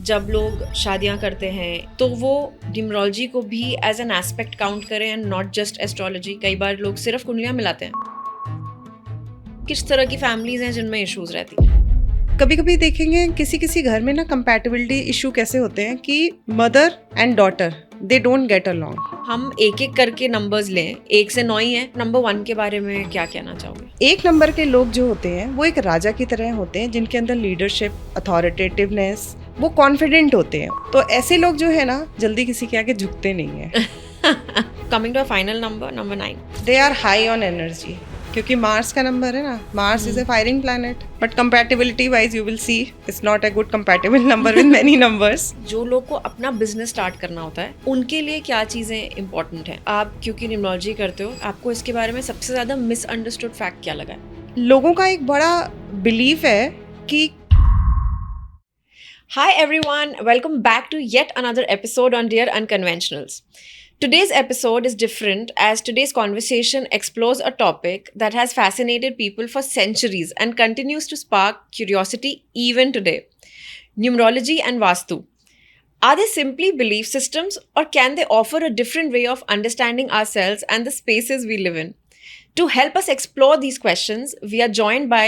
जब लोग शादियां करते हैं तो वो न्यूमरोलॉजी को भी एज एन एस्पेक्ट काउंट करें एंड नॉट जस्ट एस्ट्रोलॉजी। कई बार लोग सिर्फ कुंडलियां मिलाते हैं। किस तरह की फैमिलीज हैं जिनमें इश्यूज रहती हैं? कभी कभी देखेंगे किसी किसी घर में ना कंपैटिबिलिटी इशू कैसे होते हैं कि mother and daughter they don't get along. हम एक एक करके नंबर्स लें, 1 से 9 ही है। नंबर 1 के बारे में क्या कहना चाहोगे? 1 नंबर के लोग जो होते हैं वो एक राजा की तरह होते हैं, जिनके अंदर लीडरशिप, अथॉरिटेटिवनेस, वो कॉन्फिडेंट होते हैं। तो ऐसे लोग जो है ना जल्दी किसी के आगे झुकते नहीं है। Coming to a final number, number 9। They are high on energy, क्योंकि मार्स का नंबर है ना, Mars is a firing planet, but compatibility wise you will see it's not a good compatible number with many numbers. जो लोग को अपना business start करना होता है उनके लिए क्या चीजें इंपॉर्टेंट हैं? आप क्योंकि न्यूमरोलॉजी करते हो, आपको इसके बारे में सबसे ज्यादा मिसअंडरस्टूड फैक्ट क्या लगा है? लोगों का एक बड़ा बिलीफ है कि Hi everyone, welcome back to yet another episode on Dear Unconventionals. Today's episode is different as today's conversation explores a topic that has fascinated people for centuries and continues to spark curiosity even today. Numerology and Vastu. Are they simply belief systems, or can they offer a different way of understanding ourselves and the spaces we live in? To help us explore these questions, we are joined by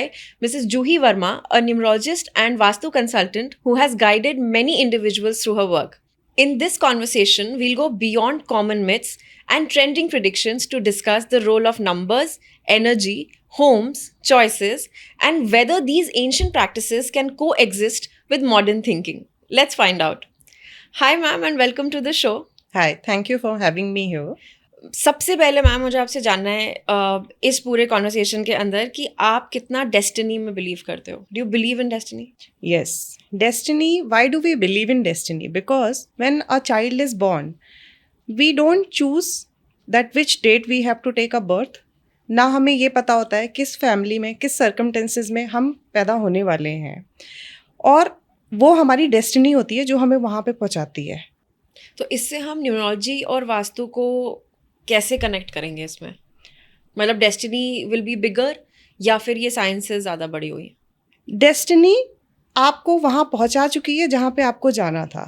Mrs. Juhi Verma, a numerologist and Vastu consultant who has guided many individuals through her work. In this conversation, we'll go beyond common myths and trending predictions to discuss the role of numbers, energy, homes, choices, and whether these ancient practices can coexist with modern thinking. Let's find out. Hi, ma'am, and welcome to the show. Hi, thank you for having me here. सबसे पहले ma'am मुझे आपसे जानना है इस पूरे conversation के अंदर कि आप कितना डेस्टिनी में बिलीव करते हो? Do you believe in destiny? Yes, destiny. Why do we believe in destiny? Because when a child is born, we don't choose that which date we have to take a birth. ना हमें ये पता होता है किस family में, किस circumstances में हम पैदा होने वाले हैं, और वो हमारी डेस्टिनी होती है जो हमें वहाँ पे पहुँचाती है। तो इससे हम न्यूमरोलॉजी और वास्तु को कैसे कनेक्ट करेंगे इसमें? मतलब डेस्टिनी विल बी बिगर या फिर ये साइंस से ज़्यादा बड़ी हुई? डेस्टिनी आपको वहाँ पहुँचा चुकी है जहाँ पे आपको जाना था।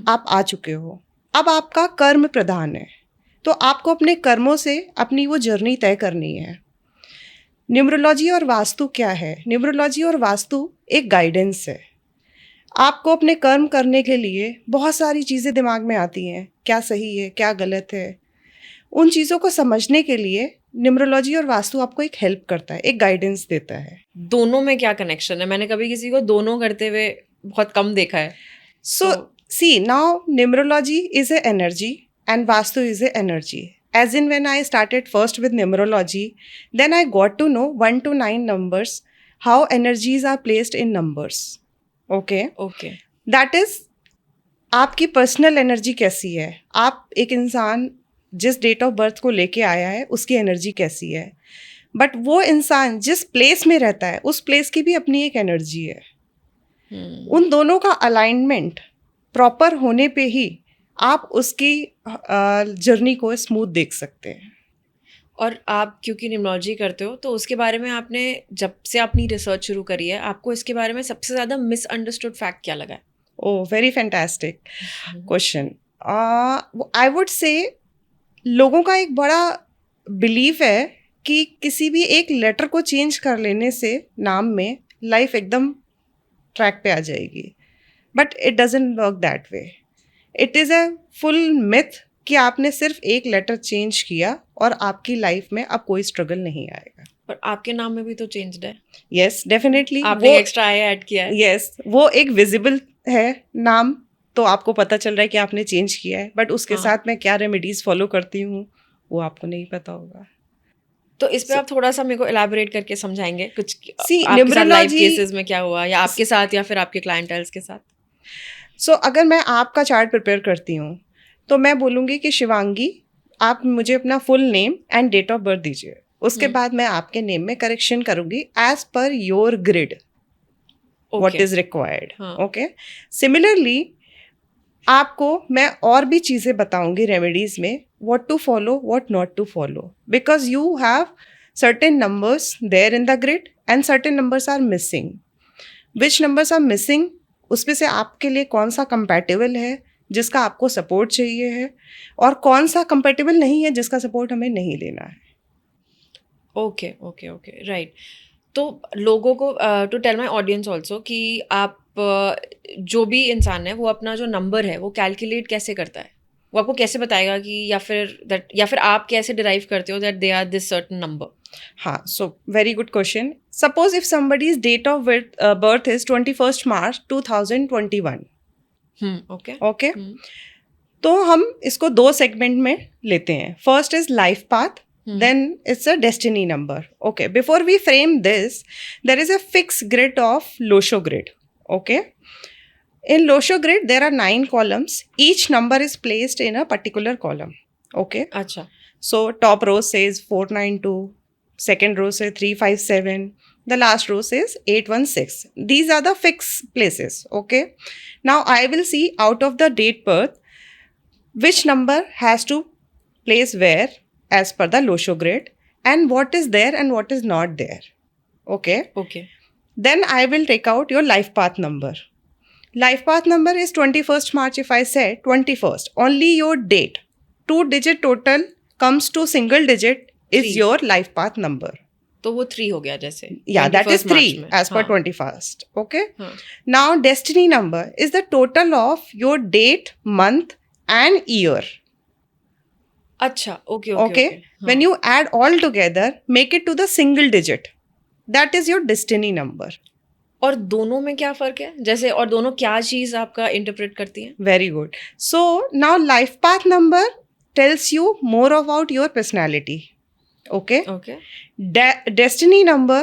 आप आ चुके हो। अब आपका कर्म प्रधान है, तो आपको अपने कर्मों से अपनी वो जर्नी तय करनी है। न्यूमरोलॉजी और वास्तु क्या है? न्यूमरोलॉजी और वास्तु एक गाइडेंस है। आपको अपने कर्म करने के लिए बहुत सारी चीज़ें दिमाग में आती हैं, क्या सही है, क्या गलत है। उन चीज़ों को समझने के लिए न्यूमरोलॉजी और वास्तु आपको एक हेल्प करता है, एक गाइडेंस देता है। दोनों में क्या कनेक्शन है? मैंने कभी किसी को दोनों करते हुए बहुत कम देखा है। So, see, now numerology is a energy and Vastu is a energy. As in, when I started first with numerology, then I got to know 1 to 9 numbers, how energies are placed in numbers. Okay? Okay. That is, आपकी personal energy कैसी है, आप एक इंसान जिस date of birth को लेके आया है उसकी एनर्जी कैसी है, बट वो इंसान जिस प्लेस में रहता है उस प्लेस की भी अपनी एक एनर्जी है। उन दोनों का अलाइनमेंट प्रॉपर होने पे ही आप उसकी जर्नी को स्मूथ देख सकते हैं। और आप क्योंकि न्यूमरोलॉजी करते हो तो उसके बारे में आपने जब से अपनी रिसर्च शुरू करी है, आपको इसके बारे में सबसे ज़्यादा मिसअंडरस्टूड फैक्ट क्या लगा है? Oh, very fantastic question. I would say लोगों का एक बड़ा बिलीफ है कि किसी भी एक लेटर को चेंज कर लेने से नाम में लाइफ एकदम ट्रैक पे आ जाएगी, but it doesn't work that way. It is a full myth कि आपने सिर्फ एक लेटर चेंज किया और आपकी लाइफ में अब कोई स्ट्रगल नहीं आएगा। पर आपके नाम में भी तो चेंज्ड है। Yes, definitely. आपने एक्स्ट्रा आया ऐड किया है। यस, वो एक विजिबल है नाम, तो आपको पता चल रहा है कि आपने चेंज किया है, बट उसके साथ मैं क्या रेमेडीज फॉलो करती हूँ वो आपको नहीं पता होगा। तो इस पे आप थोड़ा सा मेरे को एलैबोरेट करके समझाएंगे कुछ? See, आपके साथ लाइव numerology- केसेस में क्या हुआ, या आपके साथ या फिर आपके क्लाइंटल्स के साथ? सो अगर मैं आपका चार्ट प्रिपेयर करती हूँ तो मैं बोलूँगी कि शिवांगी, आप मुझे अपना full name and date of birth दीजिए। उसके बाद मैं आपके नेम में करेक्शन करूँगी as per your grid, what is required. Okay, similarly आपको मैं और भी चीज़ें बताऊंगी रेमेडीज में, what to follow, what not to follow, because you have certain numbers there in the grid and certain numbers are missing. Which numbers are missing, उस पे से आपके लिए कौन सा कंपैटिबल है, जिसका आपको सपोर्ट चाहिए है, और कौन सा कंपैटिबल नहीं है, जिसका सपोर्ट हमें नहीं लेना है. Okay okay okay right. तो लोगों को to tell my audience also कि आप जो भी इंसान है वो अपना जो नंबर है वो कैलकुलेट कैसे करता है, वो आपको कैसे बताएगा कि या फिर आप कैसे डिराइव करते हो that they are this certain number. हाँ, so very good question. Suppose if somebody's date of birth is 21st March 2021. Okay okay, तो हम इसको दो सेगमेंट में लेते हैं. First is life path, then it's a destiny number. Okay, before we frame this, there is a fixed grid of Losho grid. Okay, in Losho grid there are 9 columns. Each number is placed in a particular column. Okay, अच्छा. so top row says 492, second row says 357, the last row says 816. These are the fixed places. Okay, now I will see out of the date birth which number has to place where as per the Losho grid, and what is there and what is not there. Okay, okay then I will take out your life path number. Life path number is 21st March. If I say 21st, only your date, 2-digit total comes to single digit is 3. your life path number. तो वो 3 हो गया जैसे. Yeah, that is 21st March 3 में. as per हाँ, 21st. Okay, हाँ. now destiny number is the total of your date, month and year. अच्छा okay okay Okay, when you add all together, make it to the single digit. That is your destiny number. और दोनों में क्या फर्क है, जैसे और दोनों क्या चीज आपका इंटरप्रेट करती है. Very good. So now life path number tells you more about your personality. Okay, okay destiny number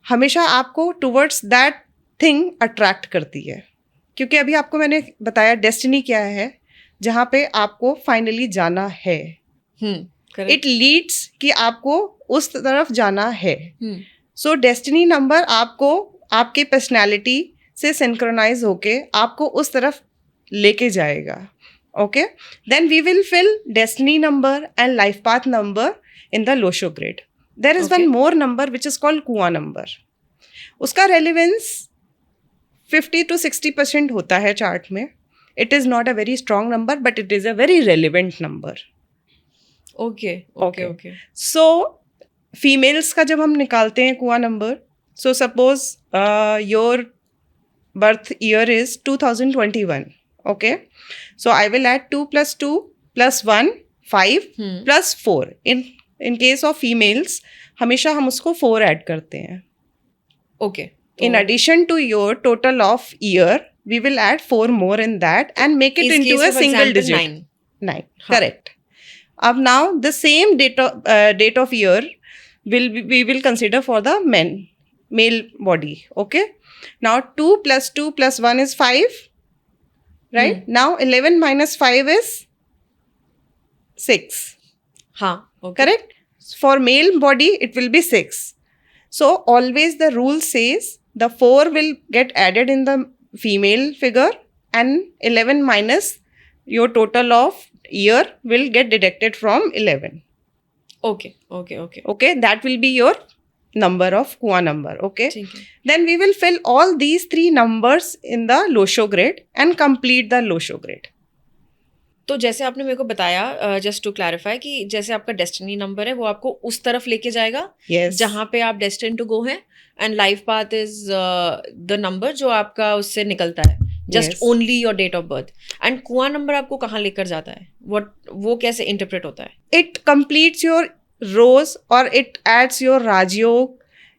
हमेशा आपको towards that thing attract करती है, क्योंकि अभी आपको मैंने बताया destiny क्या है, जहाँ पे आपको फाइनली जाना है. करेक्ट. इट लीड्स कि आपको उस तरफ जाना है. सो डेस्टिनी नंबर आपको आपके पर्सनैलिटी से सिंक्रोनाइज होके आपको उस तरफ लेके जाएगा. Okay, then we will fill destiny number and life path number in the Lo Shu grid. There is one Okay. More number which is called kua number. उसका रेलिवेंस 50-60% होता है चार्ट में. It is not a very strong number, but it is a very relevant number. Okay Okay. Okay okay so females का जब हम निकालते हैं kua number, so suppose your birth year is 2021. Okay, so I will add 2 + 2 + 1 5 + 4. In case of females हमेशा हम उसको 4 add करते हैं. Okay. In addition to your total of year, we will add 4 more in that and make it into a single digit. 9. हाँ. Correct. अब now the same date of year we will consider for the male body. Okay. Now 2 + 2 + 1 is 5. Right. Now 11 - 5 is 6. हाँ. Okay. Correct. For male body it will be 6. So always the rule says the 4 will get added in the female figure and 11 minus your total of year will get deducted from 11. Okay okay okay. Okay, that will be your number of Kua number. Okay, ठीक है. then we will fill all these 3 numbers in the Losho grid and complete the Losho grid. तो जैसे आपने मेरे को बताया, just to clarify, कि जैसे आपका डेस्टिनी नंबर है वो आपको उस तरफ लेके जाएगा Yes. जहाँ पे आप डेस्टिन टू गो हैं, and life path is the number जो आपका उससे निकलता है, just Yes. Only your date of birth. And kua number आपको कहाँ लेकर जाता है, वो कैसे इंटरप्रेट होता है. It completes your rows or it adds your Rajyog.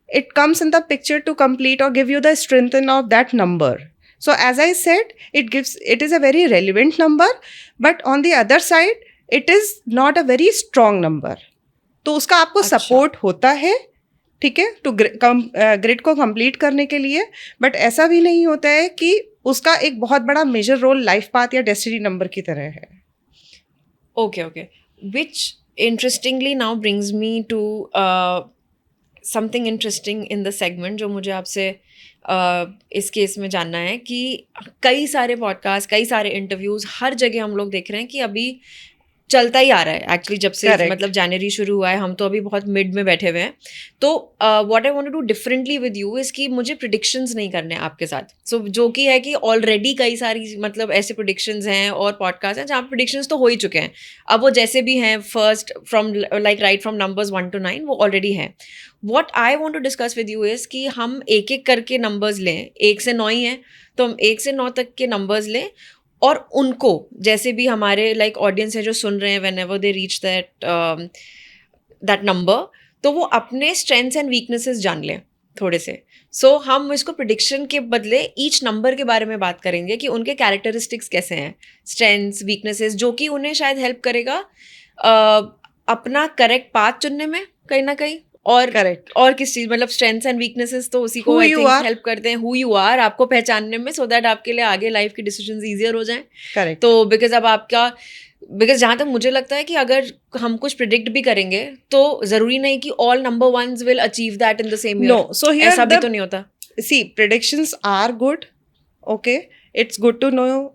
It comes in the picture to complete or give you the strength of that number. So as I said, it is a very relevant number, but on the other side, it is not a very strong number. तो उसका आपको अच्छा. Support होता है, ठीक है, to grid को complete करने के लिए, बट ऐसा भी नहीं होता है कि उसका एक बहुत बड़ा मेजर रोल लाइफ पाथ या डेस्टिनी नंबर की तरह है. Okay okay. Which interestingly now brings me to something interesting in the segment जो मुझे आपसे इस केस में जानना है कि कई सारे पॉडकास्ट, कई सारे इंटरव्यूज़, हर जगह हम लोग देख रहे हैं कि अभी चलता ही आ रहा है एक्चुअली, जब से Correct. मतलब जनवरी शुरू हुआ है, हम तो अभी बहुत मिड में बैठे हुए हैं. तो what I want to do differently with you is कि मुझे प्रिडिक्शंस नहीं करने आपके साथ. सो जो कि है कि ऑलरेडी कई सारी मतलब ऐसे प्रिडिक्शंस हैं और पॉडकास्ट हैं जहाँ प्रिडिक्शंस तो हो ही चुके हैं. अब वो जैसे भी हैं, first from like right from numbers 1 to 9 वो ऑलरेडी हैं. What I want to discuss with you is कि हम एक एक करके नंबर्स लें. 1 से 9 ही है तो हम 1 से 9 तक के नंबर्स लें, और उनको जैसे भी हमारे लाइक ऑडियंस है जो सुन रहे हैं, when ever they reach that number, तो वो अपने स्ट्रेंथ्स एंड वीकनेसेस जान लें थोड़े से. सो हम इसको प्रिडिक्शन के बदले ईच नंबर के बारे में बात करेंगे कि उनके कैरेक्टरिस्टिक्स कैसे हैं, स्ट्रेंथ्स, वीकनेसेस, जो कि उन्हें शायद हेल्प करेगा अपना करेक्ट पाथ चुनने में कहीं ना कहीं. और Correct. और किस चीज, मतलब स्ट्रेंथ्स एंड वीकनेसेस तो उसी को Who I you think are. Help करते हैं, हु यू आर, आपको पहचानने में, सो दैट आपके लिए आगे लाइफ की डिसीजंस इजियर हो जाएं. Correct. तो बिकॉज जहाँ तक मुझे लगता है कि अगर हम कुछ प्रिडिक्ट भी करेंगे तो जरूरी नहीं कि all number ones will achieve that in the same year. No, so here ऐसा भी तो नहीं होता. see, predictions are good. Okay, it's good to know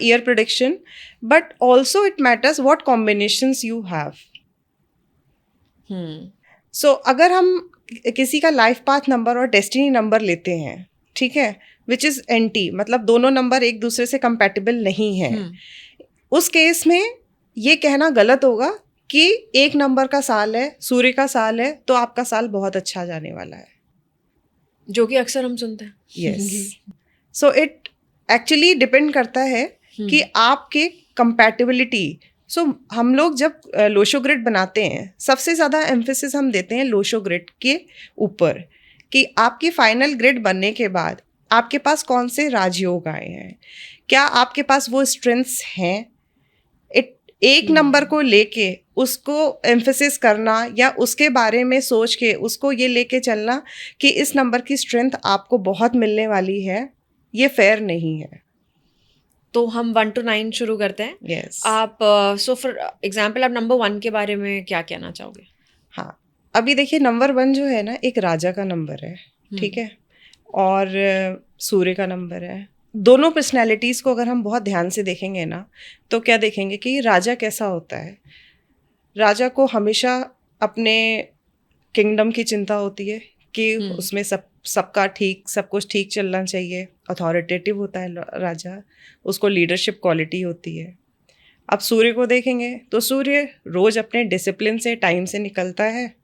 year prediction, but also it matters what combinations you have. So अगर हम किसी का life path number और डेस्टिनी नंबर लेते हैं, ठीक है, विच इज एंटी, मतलब दोनों नंबर एक दूसरे से कंपैटिबल नहीं है, उस केस में ये कहना गलत होगा कि एक नंबर का साल है, सूर्य का साल है, तो आपका साल बहुत अच्छा जाने वाला है, जो कि अक्सर हम सुनते हैं. Yes. So it actually depend करता है कि आपके कंपैटिबिलिटी. सो हम लोग जब लोशो ग्रिड बनाते हैं, सबसे ज़्यादा एम्फेसिस हम देते हैं लोशो ग्रिड के ऊपर, कि आपकी फाइनल ग्रिड बनने के बाद आपके पास कौन से राजयोग आए हैं, क्या आपके पास वो स्ट्रेंथ्स हैं. एक नंबर को लेके उसको एम्फेसिस करना या उसके बारे में सोच के उसको ये लेके चलना कि इस नंबर की स्ट्रेंथ आपको बहुत मिलने वाली है, ये फेयर नहीं है. तो हम 1 to 9 शुरू करते हैं. Yes. आप सो फॉर एग्जाम्पल आप नंबर 1 के बारे में क्या कहना चाहोगे? हाँ, अभी देखिए नंबर 1 जो है ना, एक राजा का नंबर है, ठीक है, और सूर्य का नंबर है. दोनों पर्सनैलिटीज़ को अगर हम बहुत ध्यान से देखेंगे ना, तो क्या देखेंगे कि राजा कैसा होता है. राजा को हमेशा अपने किंगडम की चिंता होती है कि उसमें सबका सब कुछ ठीक चलना चाहिए. अथॉरिटेटिव होता है राजा, उसको लीडरशिप क्वालिटी होती है. अब सूर्य को देखेंगे तो सूर्य रोज अपने डिसिप्लिन से, टाइम से निकलता है,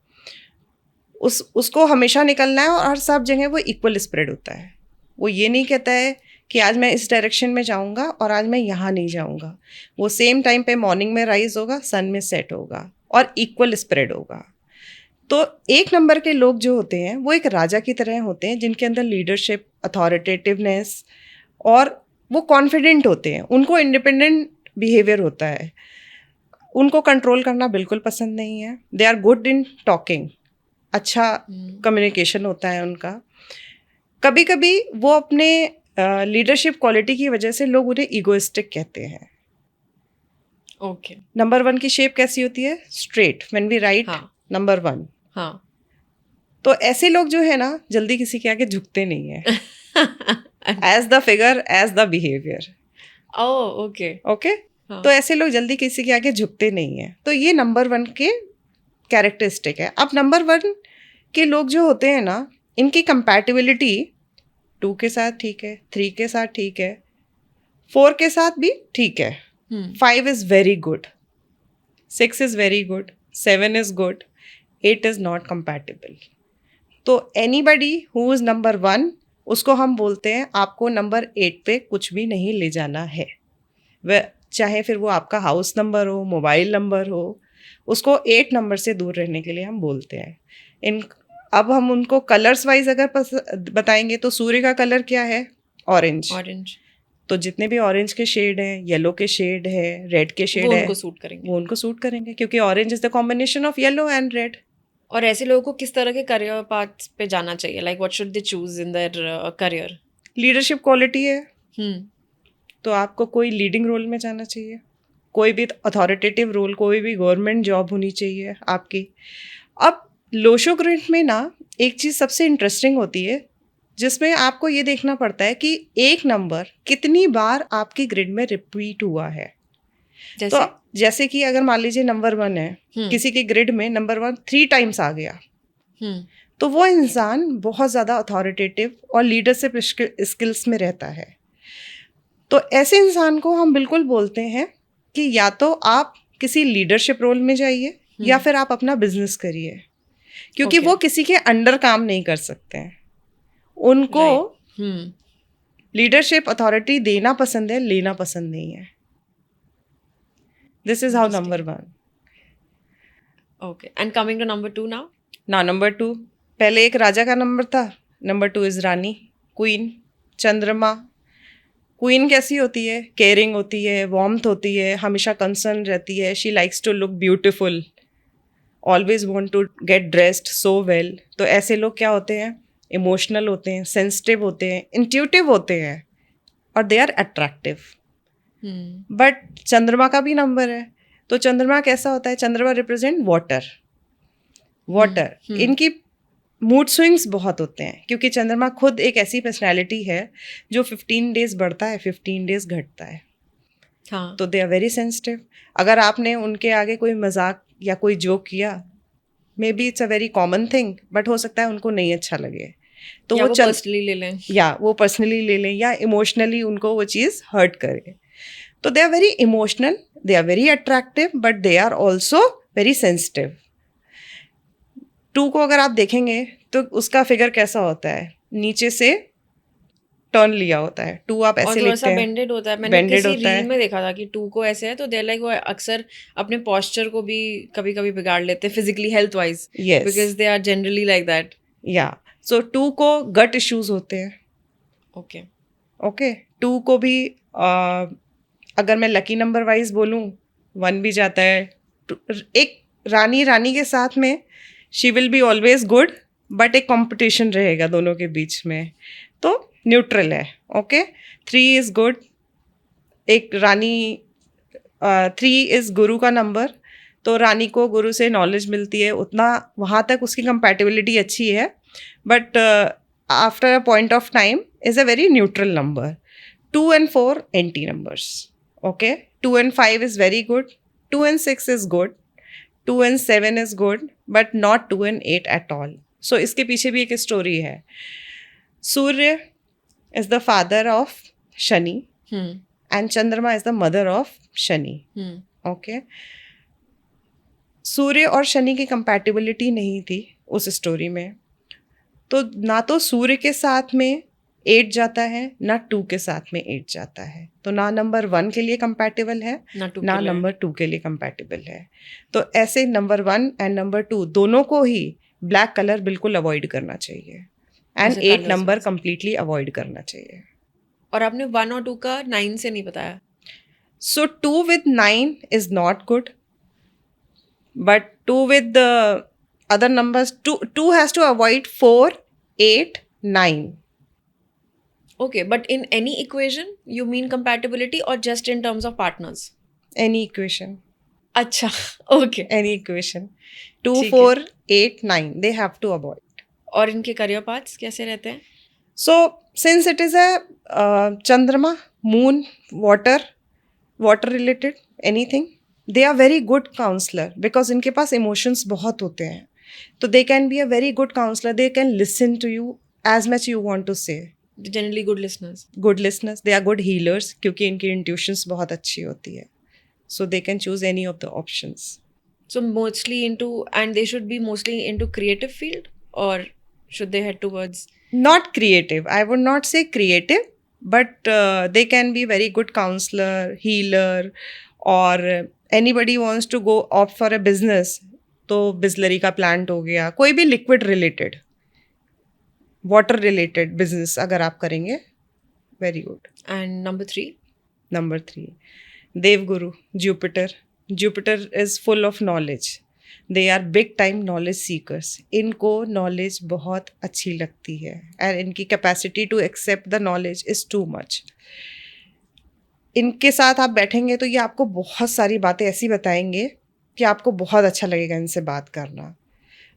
उसको हमेशा निकलना है, और हर सब जगह वो इक्वल स्प्रेड होता है. वो ये नहीं कहता है कि आज मैं इस डायरेक्शन में जाऊंगा और आज मैं यहाँ नहीं जाऊंगा. वो सेम टाइम पे मॉर्निंग में राइज होगा, सन में सेट होगा, और इक्वल स्प्रेड होगा. तो एक नंबर के लोग जो होते हैं वो एक राजा की तरह होते हैं, जिनके अंदर लीडरशिप, अथॉरिटेटिवनेस, और वो कॉन्फिडेंट होते हैं. उनको इंडिपेंडेंट बिहेवियर होता है, उनको कंट्रोल करना बिल्कुल पसंद नहीं है. They are good in talking, अच्छा कम्युनिकेशन होता है उनका. कभी कभी वो अपने लीडरशिप क्वालिटी की वजह से लोग उन्हें ईगोइस्टिक कहते हैं. ओके. नंबर 1 की शेप कैसी होती है? Straight. When we write number 1, हाँ, तो ऐसे लोग जो है ना, जल्दी किसी के आगे झुकते नहीं है. As the figure, as the behaviour. Okay. तो ऐसे लोग जल्दी किसी के आगे झुकते नहीं है. तो ये नंबर 1 के कैरेक्टरिस्टिक है. अब नंबर 1 के लोग जो होते हैं ना, इनकी कंपैटिबिलिटी 2 के साथ ठीक है, 3 के साथ ठीक है, 4 के साथ भी ठीक है, 5 is very good, 6 is very good, 7 is good, 8 is not compatible. तो एनीबडी हु इज नंबर 1, उसको हम बोलते हैं आपको नंबर 8 पे कुछ भी नहीं ले जाना है. वह चाहे फिर वो आपका हाउस नंबर हो, मोबाइल नंबर हो, उसको 8 नंबर से दूर रहने के लिए हम बोलते हैं. अब हम उनको कलर्स वाइज अगर बताएंगे तो सूर्य का कलर क्या है? ऑरेंज. तो जितने भी ऑरेंज के शेड हैं, येलो के शेड है, रेड के शेड है, वो उनको सूट करेंगे क्योंकि orange is the combination of yellow and red. और ऐसे लोगों को किस तरह के करियर पाथ पे जाना चाहिए? Like what should they choose in their career? Leadership quality है, तो आपको कोई लीडिंग रोल में जाना चाहिए, कोई भी अथॉरिटेटिव रोल, कोई भी गवर्नमेंट जॉब होनी चाहिए आपकी. अब लोशो ग्रिड में ना एक चीज़ सबसे इंटरेस्टिंग होती है, जिसमें आपको ये देखना पड़ता है कि एक नंबर कितनी बार आपकी ग्रिड में रिपीट हुआ है. जैसे तो जैसे कि अगर मान लीजिए नंबर 1 है, किसी के ग्रिड में नंबर 1 3 टाइम्स आ गया, तो वो इंसान बहुत ज़्यादा अथॉरिटेटिव और लीडरशिप स्किल्स में रहता है। तो ऐसे इंसान को हम बिल्कुल बोलते हैं कि या तो आप किसी लीडरशिप रोल में जाइए या फिर आप अपना बिजनेस करिए, क्योंकि Okay. वो किसी के अंडर काम नहीं कर सकते हैं। उनको लीडरशिप अथॉरिटी देना पसंद है, लेना पसंद नहीं है। This is how number 1। Okay. And coming to number 2 now? ना नंबर 2, पहले एक राजा का नंबर था, नंबर 2 इज रानी, क्वीन, चंद्रमा। क्वीन कैसी होती है? केयरिंग होती है, वार्मथ होती है, हमेशा कंसर्न रहती है, she likes to look beautiful, always want to get dressed so well. तो ऐसे लोग क्या होते हैं? इमोशनल होते हैं, सेंसिटिव होते हैं, इंट्यूटिव होते हैं और दे आर अट्रैक्टिव। बट चंद्रमा का भी नंबर है, तो चंद्रमा कैसा होता है? चंद्रमा रिप्रेजेंट वाटर। इनकी मूड स्विंग्स बहुत होते हैं, क्योंकि चंद्रमा खुद एक ऐसी पर्सनैलिटी है जो 15 डेज बढ़ता है, 15 डेज घटता है। हाँ. तो दे आर वेरी सेंसिटिव। अगर आपने उनके आगे कोई मजाक या कोई जोक किया, may be it's a very common thing, but हो सकता है उनको नहीं अच्छा लगे, तो या वो पर्सनली ले लें, वो पर्सनली ले लें या इमोशनली उनको वो चीज़ हर्ट करे। तो they are very emotional, they are very attractive, but they are also very sensitive. 2 को अगर आप देखेंगे तो उसका फिगर कैसा होता है? नीचे से टर्न लिया होता है। 2 आप और ऐसे थोड़ा लिखते सा हैं, बेंडेड होता है। मैंने बेंडेड किसी होता रील है। में देखा था कि 2 को ऐसे है, तो दे लाइक वो अक्सर अपने पोस्चर को भी कभी कभी बिगाड़ लेते हैं physically, health wise, Yes. Because they are generally like that. या सो 2 को गट इश्यूज होते हैं। ओके. ओके 2 को भी अगर मैं लकी नंबर वाइज बोलूँ, 1 भी जाता है। एक रानी के साथ में she will be always good, but एक कंपटीशन रहेगा दोनों के बीच में, तो न्यूट्रल है। Okay 3 is good. एक रानी 3 इज गुरु का नंबर, तो रानी को गुरु से नॉलेज मिलती है, उतना वहाँ तक उसकी कंपैटिबिलिटी अच्छी है, but after a point of time is a very neutral number. 2 and 4 anti numbers. Okay 2 and 5 is very good, 2 and 6 is good, 2 and 7 is good, but not 2 and 8 at all. So इसके पीछे भी एक story है। Surya is the father of Shani and Chandrama is the mother of Shani. Okay Surya और शनि की compatibility नहीं थी उस स्टोरी में, तो ना तो सूर्य के साथ में 8 जाता है, ना 2 के साथ में 8 जाता है, तो ना नंबर 1 के लिए कंपैटिबल है, ना नंबर 2 के लिए कंपैटिबल है। तो ऐसे नंबर 1 एंड नंबर 2 दोनों को ही ब्लैक कलर बिल्कुल अवॉइड करना चाहिए, एंड 8 नंबर कंप्लीटली अवॉइड करना चाहिए। और आपने 1 और 2 का 9 से नहीं बताया। सो 2 with 9 is not good, but 2 with the other numbers, 2 has to avoid 4, 8, 9. Okay, but in any equation you mean compatibility or just in terms of partners? Any equation. अच्छा, okay. Any equation. 2, ठीक 4, 8, 9. They have to avoid. और इनके career paths कैसे रहते हैं? So, since it is a Chandrama, Moon, water related, anything, they are very good counselor because इनके पास emotions बहुत होते हैं. तो they can be a very good counselor. They can listen to you as much you want to say. Generally good listeners. Good listeners. They are good healers क्योंकि इनकी intuitions बहुत अच्छी होती है. So they can choose any of the options. So mostly into, and they should be mostly into creative field, or should they head towards? Not creative. I would not say creative, but they can be very good counselor, healer, or anybody wants to go opt for a business. तो बिस्लरी का plant हो गया, कोई भी liquid related, water related business अगर आप करेंगे, very good. And number 3? नंबर 3 Devguru, Jupiter is full of knowledge. They are big time knowledge seekers. इनको नॉलेज बहुत अच्छी लगती है एंड इनकी capacity to accept the knowledge is too much. इनके साथ आप बैठेंगे तो ये आपको बहुत सारी बातें ऐसी बताएंगे कि आपको बहुत अच्छा लगेगा इनसे बात करना।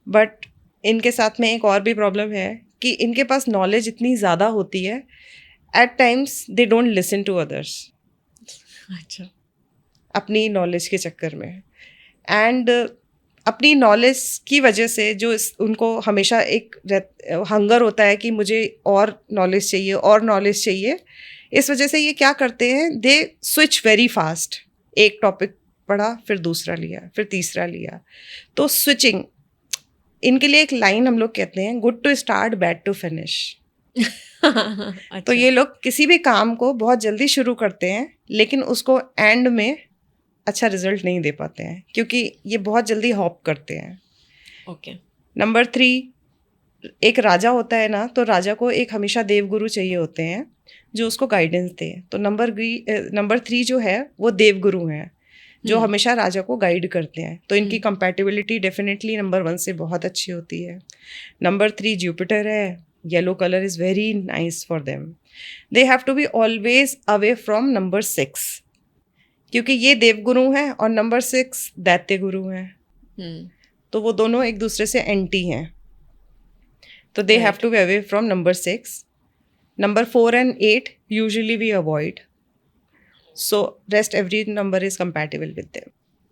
बट इनके साथ में एक और भी प्रॉब्लम है कि इनके पास नॉलेज इतनी ज़्यादा होती है, at times they don't listen to others. अच्छा। अपनी नॉलेज के चक्कर में। एंड अपनी नॉलेज की वजह से जो उनको हमेशा एक हंगर होता है कि मुझे और नॉलेज चाहिए और नॉलेज चाहिए, इस वजह से ये क्या करते हैं, दे स्विच वेरी फास्ट। एक टॉपिक पढ़ा, फिर दूसरा लिया, फिर तीसरा लिया। तो स्विचिंग, इनके लिए एक लाइन हम लोग कहते हैं, good to start bad to finish. अच्छा। तो ये लोग किसी भी काम को बहुत जल्दी शुरू करते हैं, लेकिन उसको एंड में अच्छा रिजल्ट नहीं दे पाते हैं, क्योंकि ये बहुत जल्दी हॉप करते हैं। ओके। नंबर 3, एक राजा होता है ना, तो राजा को एक हमेशा देवगुरु चाहिए होते हैं जो उसको गाइडेंस दे। तो नंबर 3 जो है वो देवगुरु हैं, जो हमेशा राजा को गाइड करते हैं। तो इनकी कंपैटिबिलिटी डेफिनेटली नंबर 1 से बहुत अच्छी होती है। नंबर 3 जुपिटर है, yellow colour is very nice for them. They have to be always away from number 6, क्योंकि ये देवगुरु हैं और नंबर 6 दैत्य गुरु हैं। तो वो दोनों एक दूसरे से एंटी हैं, तो they have to be away from number 6। Number 4 and 8 usually we avoid, so rest every number is compatible with them.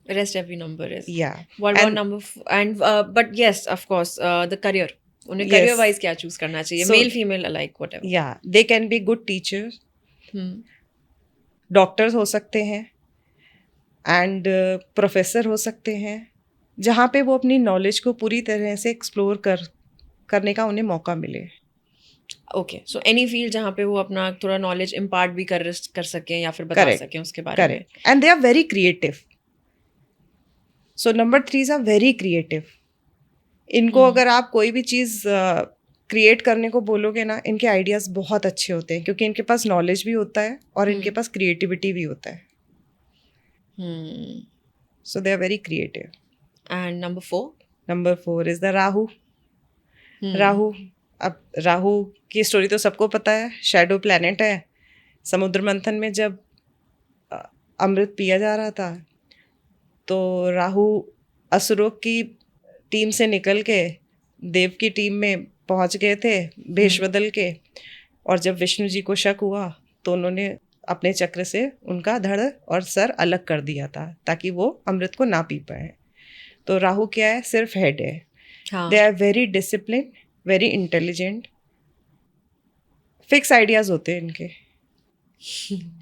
Rest every number is. Yeah. What about And- number and but yes, of course, the career. उन्हें Yes. career wise क्या choose करना चाहिए? So- Male, female alike, whatever. Yeah, they can be good teachers, Hmm. Doctors हो सकते हैं, and professor हो सकते हैं, जहाँ पे वो अपनी नॉलेज को पूरी तरह से एक्सप्लोर करने का उन्हें मौका मिले। Okay, so any field जहाँ पे वो अपना थोड़ा knowledge impart भी कर सकें या फिर बता Correct. सकें उसके बारे में. Correct, and they are very creative. So number 3 are very creative. इनको अगर आप कोई भी चीज़ क्रिएट करने को बोलोगे ना, इनके आइडियाज़ बहुत अच्छे होते हैं, क्योंकि इनके पास नॉलेज भी होता है और इनके पास क्रिएटिविटी भी होता है। So they are very creative. And number 4? Number 4 is the Rahu. Rahu, अब राहु की स्टोरी तो सबको पता है, शैडो प्लैनेट है। समुद्र मंथन में जब अमृत पिया जा रहा था, तो राहु असुरों की टीम से निकल के देव की टीम में पहुंच गए थे भेष बदल के। और जब विष्णु जी को शक हुआ, तो उन्होंने अपने चक्र से उनका धड़ और सर अलग कर दिया था, ताकि वो अमृत को ना पी पाए। तो राहु क्या है, सिर्फ हेड है। हाँ. They are very discipline, very intelligent, fix ideas होते हैं इनके,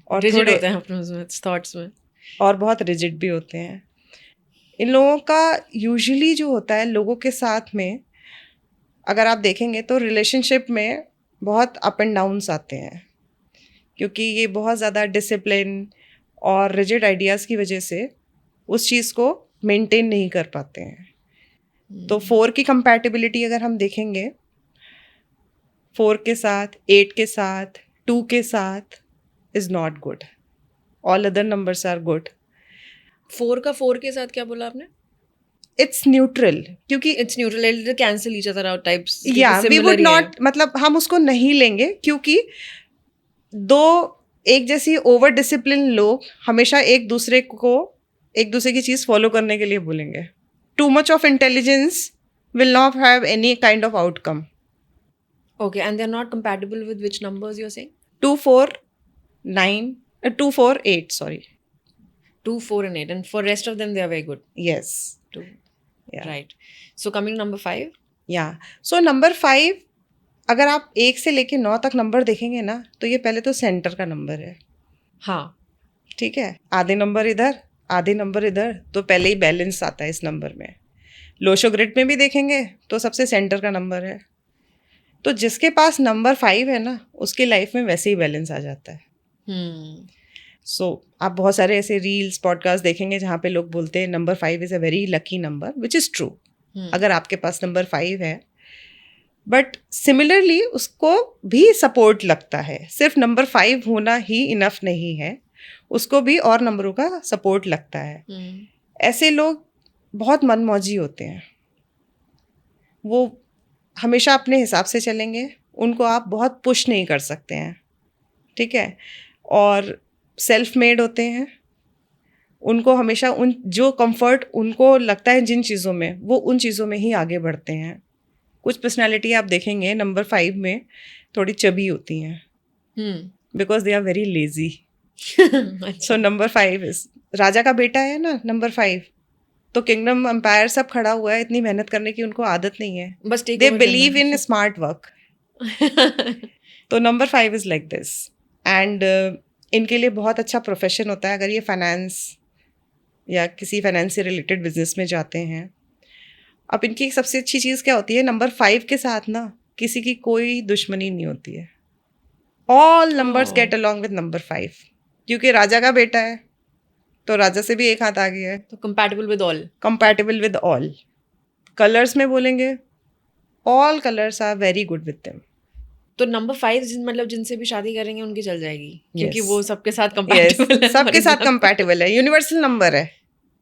और Rigid थोड़े होते हैं अपने उसमें thoughts में. और बहुत रिजिड भी होते हैं। इन लोगों का यूजुअली जो होता है लोगों के साथ में, अगर आप देखेंगे तो रिलेशनशिप में बहुत अप एंड डाउन्स आते हैं, क्योंकि ये बहुत ज़्यादा डिसिप्लिन और रिजिड आइडियाज़ की वजह से उस चीज़ को मेंटेन नहीं कर पाते हैं। तो 4 की कंपैटिबिलिटी अगर हम देखेंगे, 4 के साथ, 8 के साथ, 2 के साथ is not good. All other numbers are good. 4 का 4 के साथ क्या बोला आपने? इट्स न्यूट्रल, क्योंकि It's neutral, it'll cancel each other out types. या वी Similar वुड ही है. नॉट, मतलब हम उसको नहीं लेंगे, क्योंकि दो एक जैसी ओवर डिसिप्लिन लोग हमेशा एक दूसरे की चीज़ फॉलो करने के लिए बोलेंगे। Too much of intelligence will not have any kind of outcome. Okay, and they're not compatible with which numbers you're saying? 2 4 9 2 4 8 sorry 2, 4 and 8. And for rest of them, they are very good. Yes 2. Yeah. Right. So coming to number 5. या सो number 5, अगर आप 1 से लेके 9 तक number देखेंगे ना, तो ये पहले तो सेंटर का नंबर है। हाँ. ठीक है, आधे नंबर इधर आधे नंबर इधर, तो पहले ही बैलेंस आता है इस नंबर में। लोशो ग्रिड में भी देखेंगे तो सबसे सेंटर का नंबर है। तो जिसके पास नंबर 5 है ना, उसकी लाइफ में वैसे ही बैलेंस आ जाता है। सो आप बहुत सारे ऐसे रील्स पॉडकास्ट देखेंगे जहाँ पे लोग बोलते हैं number 5 is a very lucky number, which is true. अगर आपके पास नंबर 5 है, बट सिमिलरली उसको भी सपोर्ट लगता है। सिर्फ नंबर 5 होना ही इनफ नहीं है, उसको भी और नंबरों का सपोर्ट लगता है। ऐसे लोग बहुत मनमौजी होते हैं, वो हमेशा अपने हिसाब से चलेंगे, उनको आप बहुत पुश नहीं कर सकते हैं। ठीक है, और सेल्फ मेड होते हैं, उनको हमेशा उन जो कंफर्ट उनको लगता है जिन चीज़ों में, वो उन चीज़ों में ही आगे बढ़ते हैं। कुछ पर्सनालिटी आप देखेंगे नंबर 5 में थोड़ी चबी होती हैं, because they are very lazy. So number 5 is राजा का बेटा है ना नंबर 5, तो किंगडम एम्पायर सब खड़ा हुआ है, इतनी मेहनत करने की उनको आदत नहीं है, बस take दे over बिलीव करना इन स्मार्ट वर्क. तो number 5 is like this. And इनके लिए बहुत अच्छा प्रोफेशन होता है अगर ये फाइनेंस या किसी फाइनेंस से रिलेटेड बिजनेस में जाते हैं. अब इनकी एक सबसे अच्छी चीज़ क्या होती है, नंबर 5 के साथ ना किसी की कोई दुश्मनी नहीं होती है. All numbers Oh. Gate along with number 5, क्योंकि राजा का बेटा है तो राजा से भी एक हाथ आ गया है. तो compatible with all. Compatible with all. Colours में बोलेंगे, all colours are very good with them. तो नंबर 5 मतलब जिनसे भी शादी करेंगे उनकी चल जाएगी, क्योंकि Yes. वो सबके साथ यस, compatible है. सबके for साथ example. कंपैटिबल है, यूनिवर्सल नंबर है.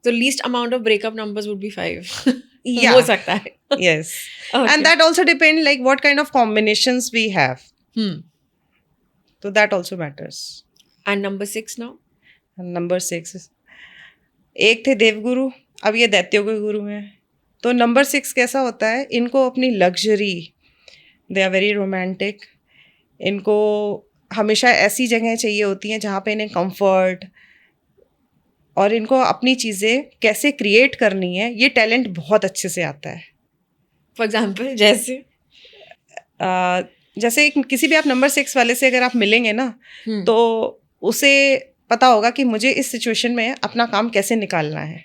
तो least amount of breakup numbers would be 5. Yeah. हो सकता है. Yes. Okay. And that also depend like what kind of combinations we have. So that also matters. And number 6 now? And number 6, एक थे देवगुरु, अब ये दैत्यों के गुरु हैं. तो नंबर 6 कैसा होता है, इनको अपनी luxury, they are very romantic. इनको हमेशा ऐसी जगह चाहिए होती हैं जहाँ पे इन्हें कंफर्ट, और इनको अपनी चीज़ें कैसे क्रिएट करनी है ये टैलेंट बहुत अच्छे से आता है. For example, जैसे? जैसे किसी भी आप नंबर 6 वाले से अगर आप मिलेंगे ना, तो उसे पता होगा कि मुझे इस सिचुएशन में अपना काम कैसे निकालना है.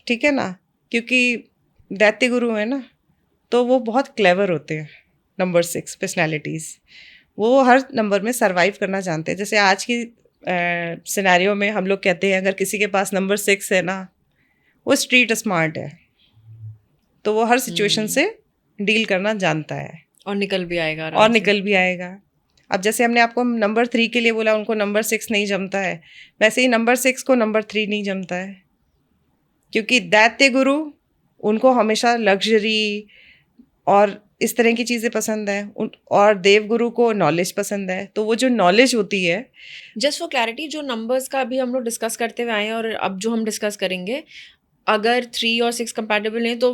ठीक है ना, क्योंकि दैत्य गुरु है ना, तो वो बहुत क्लेवर होते हैं. नंबर 6 पर्सनैलिटीज़, वो हर नंबर में सर्वाइव करना जानते हैं. जैसे आज की सिनेरियो में हम लोग कहते हैं अगर किसी के पास नंबर 6 है ना, वो स्ट्रीट स्मार्ट है, तो वो हर सिचुएशन से डील करना जानता है और निकल भी आएगा और निकल भी आएगा. अब जैसे हमने आपको नंबर 3 के लिए बोला उनको नंबर 6 नहीं जमता है, वैसे ही नंबर 6 को नंबर 3 नहीं जमता है, क्योंकि दैत्य गुरु उनको हमेशा लग्जरी और इस तरह की चीज़ें पसंद है, और देवगुरु को नॉलेज पसंद है. तो वो जो नॉलेज होती है, जस्ट फॉर क्लैरिटी, जो नंबर्स का अभी हम लोग डिस्कस करते हुए आए हैं और अब जो हम डिस्कस करेंगे, अगर 3 और 6 कंपैटिबल नहीं तो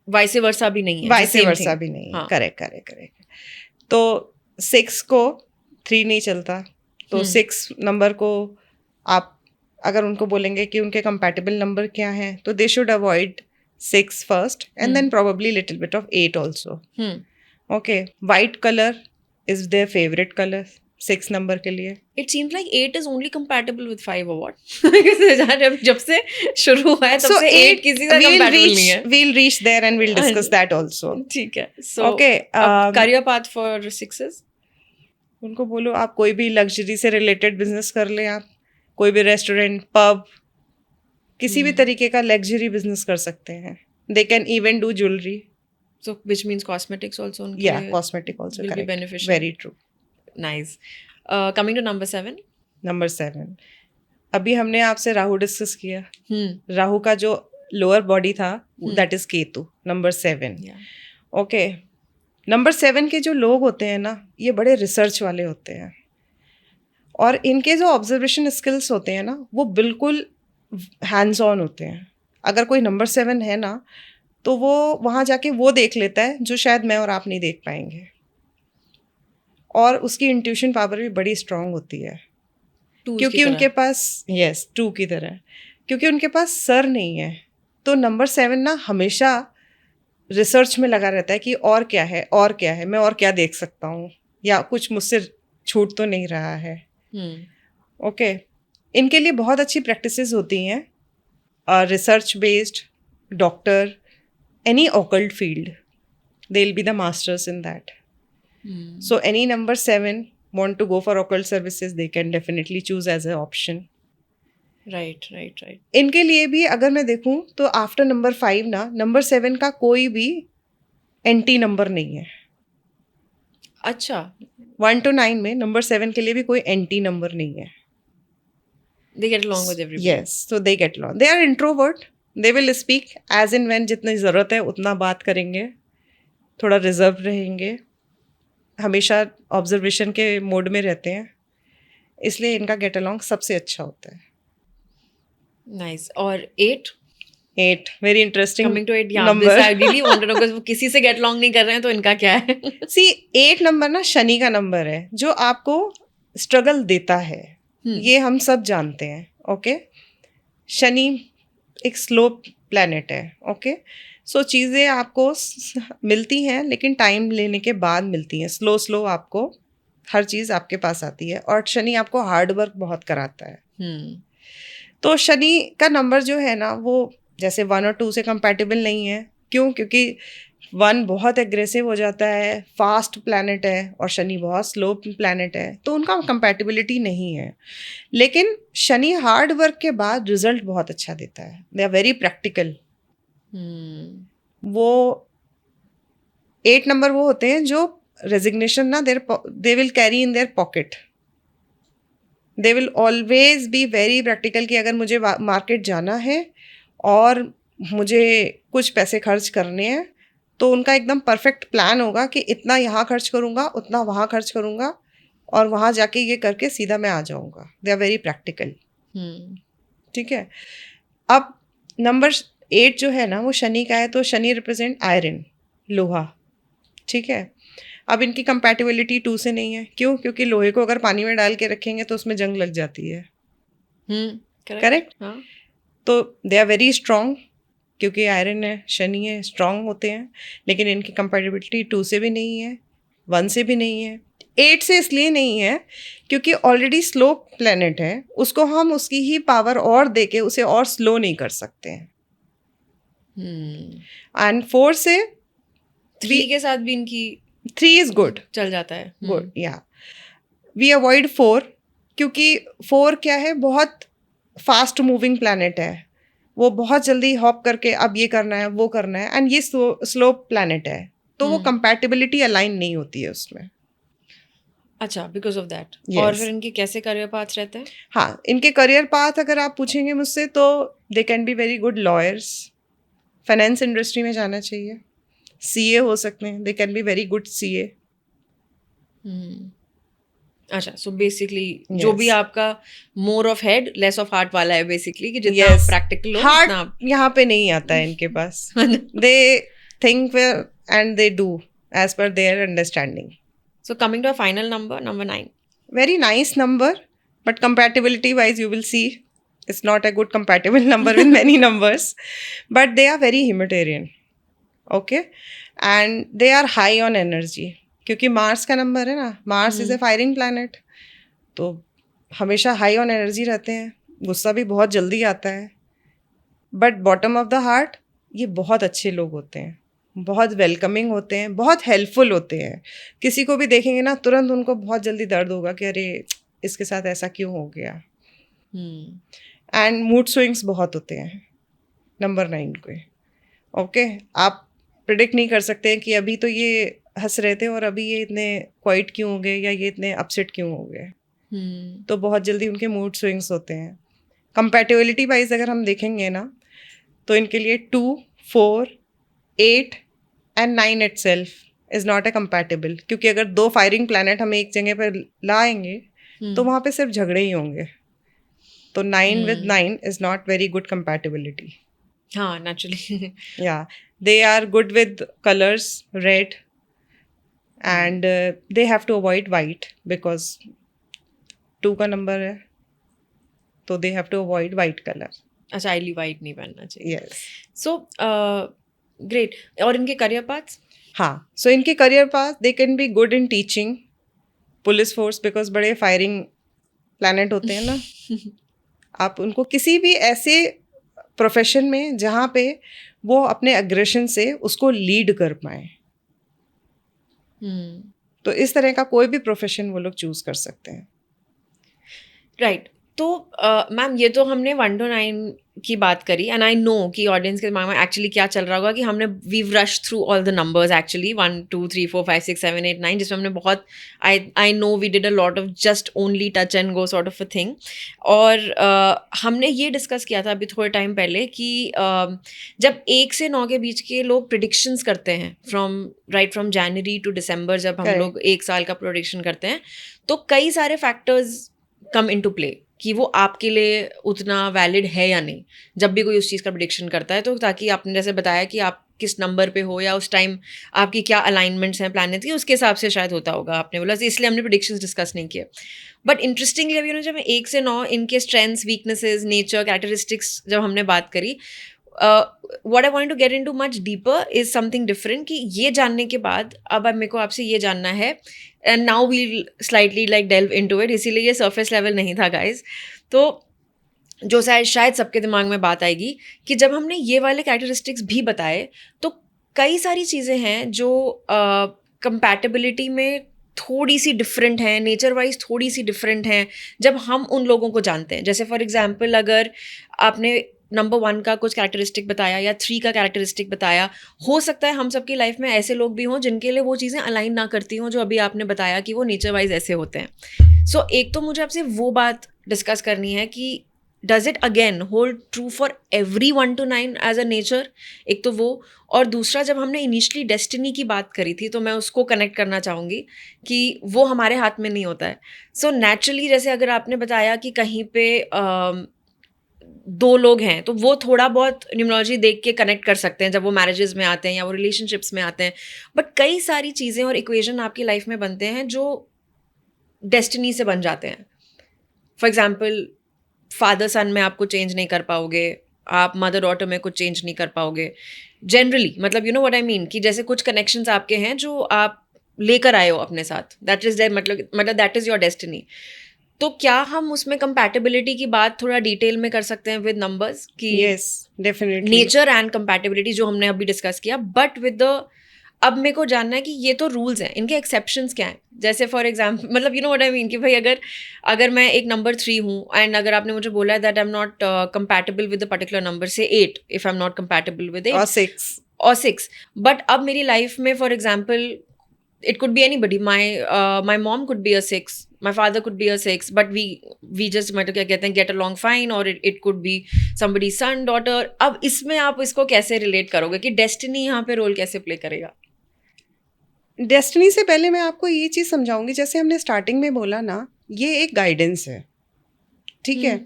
वाइस वर्सा भी नहीं है. वाइस वर्सा भी नहीं है. करेक्ट. तो 6 को 3 नहीं चलता, तो 6 नंबर को आप अगर उनको बोलेंगे कि उनके कंपैटिबल नंबर क्या हैं, तो they should avoid 6 first and then probably little bit of 8 also. Okay, white colour is their favourite colour 6 number के लिए. It seems like 8 is only compatible with 5 or what? Because जब से शुरू हुआ है तब से 8 किसी से compatible नहीं है. We'll reach there and we'll discuss that also. ठीक है. So okay, career path for 6s? उनको बोलो आप कोई भी लग्जरी से रिलेटेड बिजनेस कर लें, आप कोई भी रेस्टोरेंट, पब, किसी भी तरीके का लग्जरी बिजनेस कर सकते हैं. They can even do jewelry. So which means cosmetics also. Yeah, cosmetic also will correct. be beneficial. Very true. Nice. Coming to number 7. Number 7. अभी हमने आपसे राहु डिस्कस किया. राहु का जो लोअर बॉडी था that is Ketu, number 7. Okay, number 7 के जो लोग होते हैं ना, ये बड़े रिसर्च वाले होते हैं, और इनके जो ऑब्जर्वेशन स्किल्स होते हैं ना, वो बिल्कुल हैंड्स ऑन होते हैं. अगर कोई नंबर 7 है ना, तो वो वहाँ जाके वो देख लेता है जो शायद मैं और आप नहीं देख पाएंगे, और उसकी इंट्यूशन पावर भी बड़ी स्ट्रांग होती है. क्योंकि उनके पास 2 की तरह, क्योंकि उनके पास सर नहीं है. तो नंबर 7 ना हमेशा रिसर्च में लगा रहता है कि और क्या है, मैं और क्या देख सकता हूँ, या कुछ मुझसे छूट तो नहीं रहा है. ओके, इनके लिए बहुत अच्छी प्रैक्टिसेस होती हैं, research based, doctor, any occult field, they will be the masters in that. So any number 7 want to go for occult services, they can definitely choose as an option. Right. इनके लिए भी अगर मैं देखूं तो after number 5 ना, number 7 का कोई भी एंटी नंबर नहीं है. अच्छा. 1 to 9 में नंबर 7 के लिए भी कोई एंटी नंबर नहीं है. They get along with everybody. Yes, so they get along. They are introvert. They will speak as and when जितनी ज़रूरत है उतना बात करेंगे, थोड़ा रिजर्व रहेंगे, हमेशा ऑब्जर्वेशन के मोड में रहते हैं, इसलिए इनका गेट अलॉन्ग सबसे अच्छा होता है. नाइस. और 8 very interesting. Coming to 8, number I really want to know, because वो किसी से गेट अलॉन्ग नहीं कर रहे हैं, तो इनका क्या है? सी 8 नंबर ना शनि का नंबर है, जो आपको स्ट्रगल देता है. ये हम सब जानते हैं. ओके। शनि एक स्लो प्लैनेट है, ओके। सो चीज़ें आपको मिलती हैं लेकिन टाइम लेने के बाद मिलती हैं, स्लो स्लो आपको हर चीज़ आपके पास आती है, और शनि आपको हार्ड वर्क बहुत कराता है। तो शनि का नंबर जो है ना वो जैसे 1 और 2 से कंपैटिबल नहीं है। क्यों? क्योंकि 1 बहुत एग्रेसिव हो जाता है, फास्ट प्लैनेट है, और शनि बहुत स्लो प्लैनेट है, तो उनका कंपैटिबिलिटी नहीं है। लेकिन शनि हार्ड वर्क के बाद रिजल्ट बहुत अच्छा देता है, दे आर वेरी प्रैक्टिकल। वो 8 नंबर वो होते हैं जो रेजिग्नेशन ना they will carry in their pocket, they will always be very practical कि अगर मुझे मार्केट जाना है और मुझे कुछ पैसे खर्च करने हैं, तो उनका एकदम परफेक्ट प्लान होगा कि इतना यहाँ खर्च करूँगा, उतना वहाँ खर्च करूँगा, और वहाँ जाके ये करके सीधा मैं आ जाऊँगा। They are very practical. ठीक है। अब नंबर 8 जो है ना वो शनि का है, तो शनि रिप्रेजेंट आयरन, लोहा। ठीक है। अब इनकी कंपैटिबिलिटी 2 से नहीं है। क्यों? क्योंकि लोहे को अगर पानी में डाल के रखेंगे तो उसमें जंग लग जाती है। करेक्ट। हाँ। तो दे आर वेरी स्ट्रॉन्ग, क्योंकि आयरन है, शनि है, स्ट्रॉन्ग होते हैं। लेकिन इनकी कंपैटिबिलिटी 2 से भी नहीं है, 1 से भी नहीं है, 8 से इसलिए नहीं है क्योंकि ऑलरेडी स्लो प्लेनेट है, उसको हम उसकी ही पावर और देके उसे और स्लो नहीं कर सकते हैं। एंड 4 से 3 के साथ भी इनकी 3 इज गुड, चल जाता है। गुड। या वी अवॉइड 4, क्योंकि 4 क्या है, बहुत फास्ट मूविंग प्लैनेट है, वो बहुत जल्दी हॉप करके अब ये करना है वो करना है, एंड ये स्लो प्लैनेट है, तो वो कंपैटिबिलिटी अलाइन नहीं होती है उसमें। अच्छा, बिकॉज ऑफ दैट। Yes. और फिर इनके कैसे करियर पाथ रहते हैं? हाँ, इनके करियर पाथ अगर आप पूछेंगे मुझसे तो they can be very good lawyers, finance industry में जाना चाहिए, सीए हो सकते हैं, they can be very good CA. अच्छा, सो बेसिकली जो भी आपका more of head less of heart वाला है, बेसिकली कि जितना Yes. प्रैक्टिकल हो हार्ट उतना यहाँ पे नहीं आता है इनके पास। They think and they do as per their understanding. So coming to a final number, number 9. Very nice number, but compatibility wise you will see it's not a good compatible number with many numbers, but they are very humanitarian, okay, and they are high on energy, क्योंकि Mars का number है ना, Mars is a firing planet, तो हमेशा high on energy रहते हैं, गुस्सा भी बहुत जल्दी आता है, but bottom of the heart ये बहुत अच्छे लोग होते हैं, बहुत वेलकमिंग होते हैं, बहुत हेल्पफुल होते हैं। किसी को भी देखेंगे ना तुरंत उनको बहुत जल्दी दर्द होगा कि अरे इसके साथ ऐसा क्यों हो गया। एंड मूड स्विंग्स बहुत होते हैं नंबर 9 के, ओके। आप प्रिडिक्ट नहीं कर सकते हैं कि अभी तो ये हंस रहे थे और अभी ये इतने क्वाइट क्यों हो गए या ये इतने अपसेट क्यों हो गए। तो बहुत जल्दी उनके मूड स्विंग्स होते हैं। कंपैटिबिलिटी वाइज अगर हम देखेंगे ना तो इनके लिए 2, 4, 8 and 9 itself is not a compatible, क्योंकि अगर 2 फायरिंग प्लैनेट हम एक जगह पर लाएंगे तो वहाँ पे सिर्फ झगड़े ही होंगे। तो 9 with 9 is not very good compatibility. हाँ, naturally. Yeah, they are good with colors, red, and they have to avoid white because 2 का नंबर है, तो they have to avoid white color. अच्छा, आइली वाइट नहीं पहनना चाहिए। Yes. So, great. और इनके करियर पाथ्स? हाँ, so इनके career path they can be good in teaching, police force, because बड़े फायरिंग प्लैनेट होते हैं ना। आप उनको किसी भी ऐसे प्रोफेशन में जहाँ पे वो अपने अग्रेशन से उसको लीड कर पाए, तो इस तरह का कोई भी प्रोफेशन वो लोग चूज कर सकते हैं। राइट। तो मैम ये तो हमने 1 to 9 की बात करी, एंड आई नो कि ऑडियंस के दिमाग में एक्चुअली क्या चल रहा होगा कि हमने we've rush through all the numbers actually 1 2 3 4 5 6 7 8 9, जिसमें हमने बहुत I know we did a lot of just only touch and go sort of a thing. और हमने ये डिस्कस किया था अभी थोड़े टाइम पहले कि जब 1 से 9 के बीच के लोग प्रिडिक्शंस करते हैं फ्रॉम जनवरी टू दिसंबर, जब हम लोग 1 साल का प्रोडिक्शन करते हैं, तो कई सारे फैक्टर्स कम इनटू प्ले कि वो आपके लिए उतना वैलिड है या नहीं, जब भी कोई उस चीज़ का प्रेडिक्शन करता है। तो ताकि आपने जैसे बताया कि आप किस नंबर पे हो, या उस टाइम आपकी क्या अलाइनमेंट्स हैं प्लैनेट की, उसके हिसाब से शायद होता होगा, आपने बोला, इसलिए हमने प्रेडिक्शंस डिस्कस नहीं किए. बट इंटरेस्टिंगली अभी जब 1 से 9 इनके स्ट्रेंथ्स, वीकनेसेस, नेचर, कैरेक्टरिस्टिक्स जब हमने बात करी, what I wanted to get into much deeper is something different, कि ये जानने के बाद अब मेरे को आपसे ये जानना है, and now we'll slightly like delve into it, इसीलिए ये surface level नहीं था guys. तो जो शायद सबके दिमाग में बात आएगी कि जब हमने ये वाले कैरेक्टरिस्टिक्स भी बताए, तो कई सारी चीज़ें हैं जो कंपैटिबिलिटी में थोड़ी सी डिफरेंट हैं, नेचर वाइज थोड़ी सी डिफरेंट हैं जब हम उन लोगों को जानते हैं. जैसे फॉर एग्जांपल अगर आपने नंबर 1 का कुछ कैरेक्टरिस्टिक बताया या 3 का कैरेक्टरिस्टिक बताया, हो सकता है हम सबकी लाइफ में ऐसे लोग भी हों जिनके लिए वो चीज़ें अलाइन ना करती हों जो अभी आपने बताया कि वो नेचर वाइज ऐसे होते हैं. सो एक तो मुझे आपसे वो बात डिस्कस करनी है कि does it again hold true for every 1 to 9 as a nature, एक तो वो. और दूसरा, जब हमने इनिशियली डेस्टिनी की बात करी थी तो मैं उसको कनेक्ट करना चाहूँगी कि वो हमारे हाथ में नहीं होता है. सो नेचुरली जैसे अगर आपने बताया कि कहीं पे 2 लोग हैं तो वो थोड़ा बहुत न्यूमरोलॉजी देख के कनेक्ट कर सकते हैं जब वो मैरिजेस में आते हैं या वो रिलेशनशिप्स में आते हैं. बट कई सारी चीज़ें और इक्वेशन आपकी लाइफ में बनते हैं जो डेस्टिनी से बन जाते हैं. फॉर एग्जाम्पल, फादर सन में आपको चेंज नहीं कर पाओगे, आप मदर डॉटर में कुछ चेंज नहीं कर पाओगे जनरली. मतलब you know what I mean, कि जैसे कुछ कनेक्शंस आपके हैं जो आप लेकर आए हो अपने साथ, दैट इज मतलब दैट इज योर डेस्टिनी. तो क्या हम उसमें कंपैटिबिलिटी की बात थोड़ा डिटेल में कर सकते हैं विद नंबर्स कि yes definitely nature and compatibility जो हमने अभी डिस्कस किया, बट विद द, अब मेरे को जानना है कि ये तो रूल्स हैं, इनके एक्सेप्शंस क्या हैं. जैसे फॉर एग्जाम्पल, मतलब you know what I mean, कि भाई अगर मैं एक नंबर 3 हूँ एंड अगर आपने मुझे बोला है that I am not compatible with the particular number, से 8, if I am not compatible with 8 और 6, बट अब मेरी लाइफ में for example it could be anybody, my mom could be a 6, my father could be a 6, but we just मतलब क्या कहते हैं, get along fine, or it could be somebody's son, daughter. अब इसमें आप इसको कैसे रिलेट करोगे कि डेस्टिनी यहाँ पे रोल कैसे प्ले करेगा? डेस्टिनी से पहले मैं आपको ये चीज़ समझाऊंगी, जैसे हमने स्टार्टिंग में बोला ना, ये एक गाइडेंस है, ठीक है.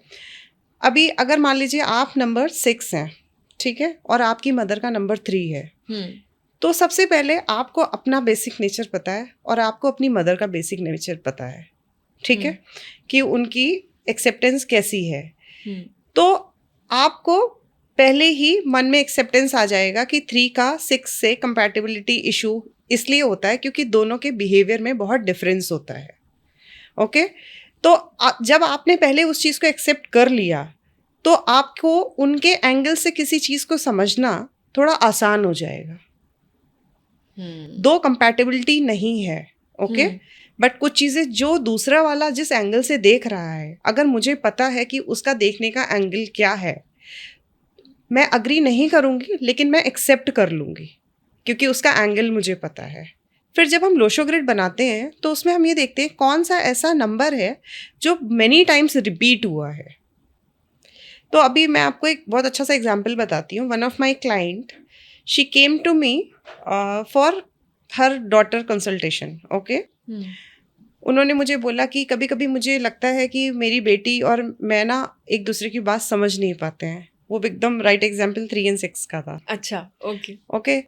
अभी अगर मान लीजिए आप नंबर 6 हैं, ठीक है, और आपकी मदर का नंबर 3 है, तो सबसे पहले आपको अपना बेसिक नेचर पता है और आपको अपनी मदर का बेसिक नेचर पता है, ठीक है, कि उनकी एक्सेप्टेंस कैसी है. तो आपको पहले ही मन में एक्सेप्टेंस आ जाएगा कि 3 का 6 से कंपैटिबिलिटी इशू इसलिए होता है क्योंकि दोनों के बिहेवियर में बहुत डिफरेंस होता है. ओके, तो जब आपने पहले उस चीज़ को एक्सेप्ट कर लिया तो आपको उनके एंगल से किसी चीज़ को समझना थोड़ा आसान हो जाएगा. दो कंपैटिबिलिटी नहीं है, ओके, बट कुछ चीज़ें जो दूसरा वाला जिस एंगल से देख रहा है, अगर मुझे पता है कि उसका देखने का एंगल क्या है, मैं अग्री नहीं करूँगी लेकिन मैं एक्सेप्ट कर लूँगी क्योंकि उसका एंगल मुझे पता है. फिर जब हम लोशो ग्रिड बनाते हैं तो उसमें हम ये देखते हैं कौन सा ऐसा नंबर है जो मेनी टाइम्स रिपीट हुआ है. तो अभी मैं आपको एक बहुत अच्छा सा एग्जाम्पल बताती हूँ. One of my client, she came to me for her daughter consultation. Okay, उन्होंने मुझे बोला कि कभी कभी मुझे लगता है कि मेरी बेटी और मैं ना एक दूसरे की बात समझ नहीं पाते हैं. वो एकदम राइट एग्जाम्पल 3 and 6 का था. अच्छा, ओके ओके,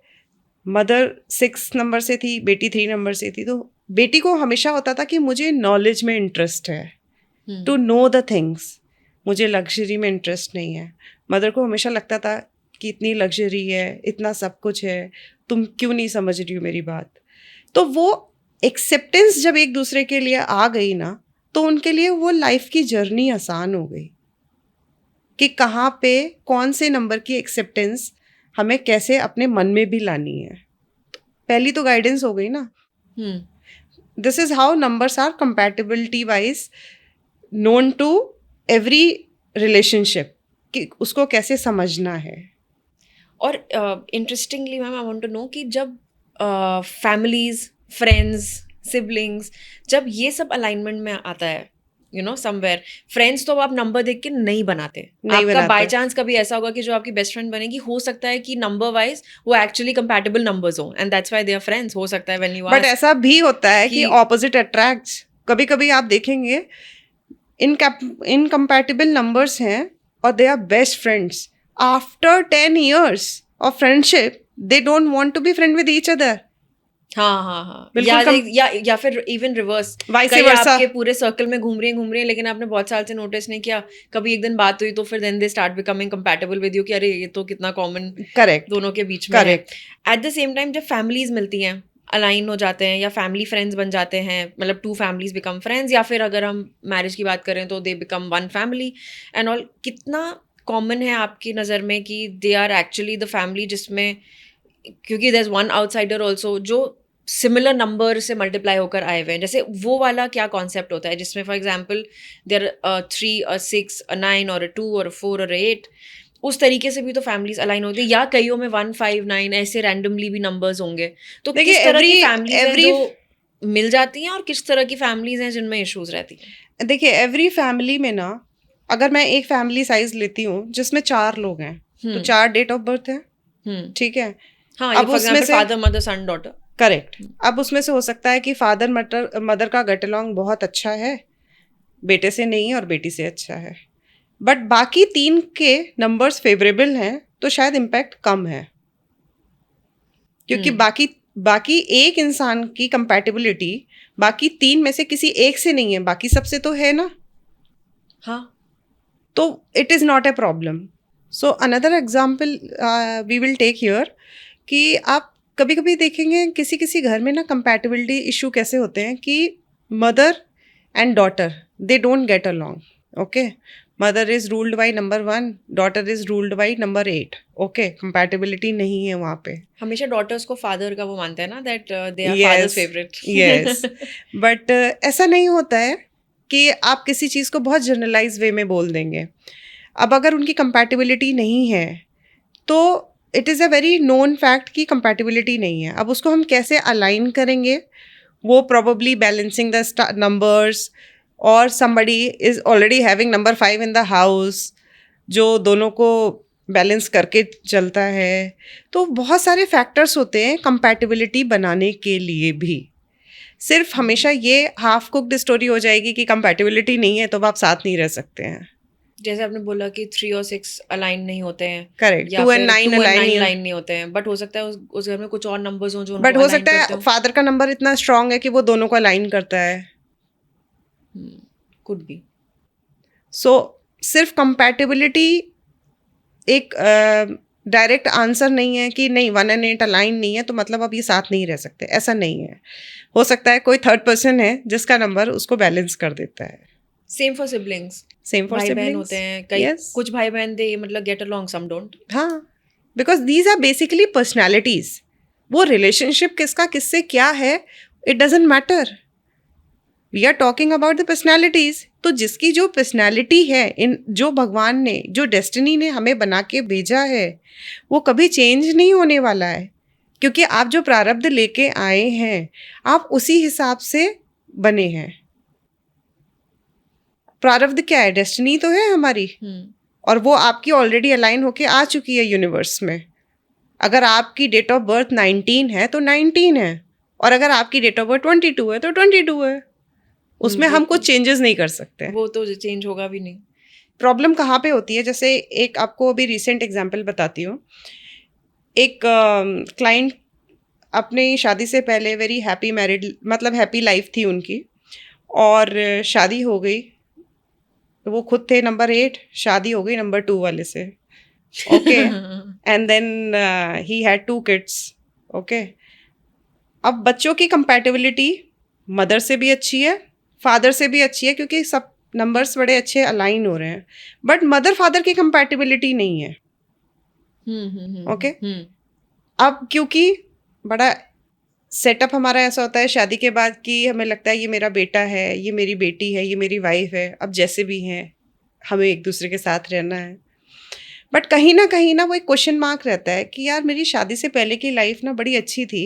मदर 6 नंबर से थी, बेटी 3 नंबर से थी. तो बेटी को हमेशा होता था कि मुझे नॉलेज में इंटरेस्ट है, टू नो द थिंग्स, मुझे लग्जरी में इंटरेस्ट नहीं है. मदर को हमेशा लगता था कि इतनी लग्जरी है, इतना सब कुछ है, तुम क्यों नहीं समझ रही हो मेरी बात. तो वो एक्सेप्टेंस जब एक दूसरे के लिए आ गई ना, तो उनके लिए वो लाइफ की जर्नी आसान हो गई कि कहाँ पे कौन से नंबर की एक्सेप्टेंस हमें कैसे अपने मन में भी लानी है. पहली तो गाइडेंस हो गई ना. This is how numbers are compatibility wise known to every relationship, कि उसको कैसे समझना है. और interestingly ma'am, I want to know कि जब फैमिलीज, फ्रेंड्स, सिबलिंग्स, जब ये सब अलाइनमेंट में आता है, यू नो समवेयर, फ्रेंड्स तो आप नंबर देख के नहीं बनाते. आपका बाय चांस कभी ऐसा होगा कि जो आपकी बेस्ट फ्रेंड बनेगी, हो सकता है कि नंबर वाइज वो एक्चुअली कंपैटिबल नंबर्स हो and that's why they are friends. हो सकता है व्हेन यू आर, बट ऐसा भी होता है कि ऑपोजिट अट्रैक्ट्स. कभी कभी आप देखेंगे इनकम्पैटिबल नंबर्स हैं और they are best friends. After 10 years of friendship they don't want to be friend with each other. हाँ. बिल्कुल या फिर इवन रिवर्स, वाइस कई वर्सा. आपके पूरे सर्कल में घूम रही हैं, लेकिन आपने बहुत साल से नोटिस नहीं किया, कभी एक दिन बात हुई तो फिर then they start becoming compatible with you कि अरे ये तो कितना कॉमन करेक्ट दोनों के बीच में है. Correct. At the same time जब फैमिलीज मिलती हैं, अलाइन हो जाते हैं, या फैमिली फ्रेंड्स बन जाते हैं, मतलब 2 फैमिलीज बिकम फ्रेंड्स, या फिर अगर हम मैरिज की बात करें तो they become 1 family and all, कितना कॉमन है आपकी नज़र में कि they are actually the family जिसमें, क्योंकि there is one outsider also जो सिमिलर नंबर से मल्टीप्लाई होकर आए हुए हैं, जैसे वो वाला क्या कॉन्सेप्ट होता है जिसमें फॉर एग्जाम्पल देयर 3 6 9 और 2 और 4 और 8, उस तरीके से भी तो फैमिलीज अलाइन होती है, या कईयों में 1 5 9 ऐसे रैंडमली भी नंबर्स होंगे. तो देखिए, किस तरह की every- फैमिलीज हैं every- जो मिल जाती हैं और किस तरह की फैमिलीज हैं जिनमें इश्यूज रहती हैं? देखिए एवरी फैमिली में ना, अगर मैं एक फैमिली साइज लेती हूँ जिसमें 4 लोग हैं, तो 4 डेट ऑफ बर्थ है, ठीक है. हाँ, अब फॉर उसमें एग्जाम्पल से father mother son daughter. Correct. अब उसमें से हो सकता है कि फादर मदर का गेट अलॉन्ग बहुत अच्छा है, बेटे से नहीं है और बेटी से अच्छा है, बट बाकी 3 के नंबर्स फेवरेबल हैं, तो शायद इम्पैक्ट कम है, क्योंकि बाकी एक इंसान की कंपैटिबिलिटी बाकी 3 में से किसी एक से नहीं है, बाकी सबसे तो है ना. हाँ. तो it is not a problem. So another example we will take here कि आप कभी कभी देखेंगे किसी किसी घर में ना कंपैटिबिलिटी इशू कैसे होते हैं कि mother and daughter they don't get along. Okay, mother is ruled by number 1, daughter is ruled by number 8. Okay, compatibility नहीं है वहाँ पे. हमेशा डॉटर्स को फादर का वो मानते हैं ना, that they are Yes, father's favourite. yes. But ऐसा नहीं होता है कि आप किसी चीज़ को बहुत जनरलाइज वे में बोल देंगे. अब अगर उनकी कंपैटिबिलिटी नहीं है तो it is a very known fact कि कंपैटिबिलिटी नहीं है. अब उसको हम कैसे अलाइन करेंगे, वो प्रोबेबली बैलेंसिंग द नंबर्स, और somebody is already having number 5 in the house जो दोनों को बैलेंस करके चलता है. तो बहुत सारे फैक्टर्स होते हैं कंपैटिबिलिटी बनाने के लिए भी. सिर्फ हमेशा ये हाफ कुक्ड स्टोरी हो जाएगी कि कंपैटिबिलिटी नहीं है तो अब आप साथ नहीं रह सकते हैं. जैसे आपने बोला कि 3 और 6 अलाइन नहीं होते हैं, करेक्ट. या 2 एंड फिर 9 2 और 9 अलाइन अलाइन नहीं होते हैं, बट हो सकता है उस घर में कुछ और नंबर्स हों जो बट उनको हो अलाइन सकता करते है हो. फादर का नंबर इतना स्ट्रांग है कि वो दोनों को अलाइन करता है. Could be. सो सिर्फ कंपैटिबिलिटी एक डायरेक्ट आंसर नहीं है कि नहीं 1 एंड 8 अलाइन नहीं है तो मतलब अब ये साथ नहीं रह सकते. ऐसा नहीं है. हो सकता है कोई थर्ड पर्सन है जिसका नंबर उसको बैलेंस कर देता है. Same for siblings. Same for भाई बहन सिबलिंग्स होते हैं कई, कुछ भाई बहन दे मतलब गेट अलोंग, सम डोंट. हाँ, because these are basically personalities. वो रिलेशनशिप किसका किससे क्या है, it doesn't matter. We are talking about the personalities. तो जिसकी जो पर्सनैलिटी है, इन जो भगवान ने, जो डेस्टिनी ने हमें बना के भेजा है, वो कभी चेंज नहीं होने वाला है. क्योंकि आप जो प्रारब्ध लेके आए हैं आप उसी हिसाब से बने हैं. प्रारब्ध क्या है? डेस्टिनी तो है हमारी, और वो आपकी ऑलरेडी अलाइन होके आ चुकी है यूनिवर्स में. अगर आपकी डेट ऑफ बर्थ 19 है तो 19 है, और अगर आपकी डेट ऑफ बर्थ 22 है तो 22 है. उसमें हम कुछ चेंजेस नहीं कर सकते. वो तो चेंज होगा भी नहीं. प्रॉब्लम कहाँ पे होती है? जैसे एक आपको अभी रिसेंट एग्जांपल बताती हूँ. एक क्लाइंट अपनी शादी से पहले वेरी हैप्पी मैरिड, मतलब हैप्पी लाइफ थी उनकी, और शादी हो गई. वो खुद थे नंबर 8, शादी हो गई नंबर 2 वाले से. Okay, and then he had 2 kids. Okay, अब बच्चों की कंपैटिबिलिटी मदर से भी अच्छी है, फादर से भी अच्छी है, क्योंकि सब नंबर्स बड़े अच्छे अलाइन हो रहे हैं. बट मदर फादर की कंपैटिबिलिटी नहीं है. ओके, अब क्योंकि बड़ा सेटअप हमारा ऐसा होता है शादी के बाद कि हमें लगता है ये मेरा बेटा है, ये मेरी बेटी है, ये मेरी वाइफ है, अब जैसे भी हैं हमें एक दूसरे के साथ रहना है. बट कहीं ना वो एक क्वेश्चन मार्क रहता है कि यार मेरी शादी से पहले की लाइफ ना बड़ी अच्छी थी,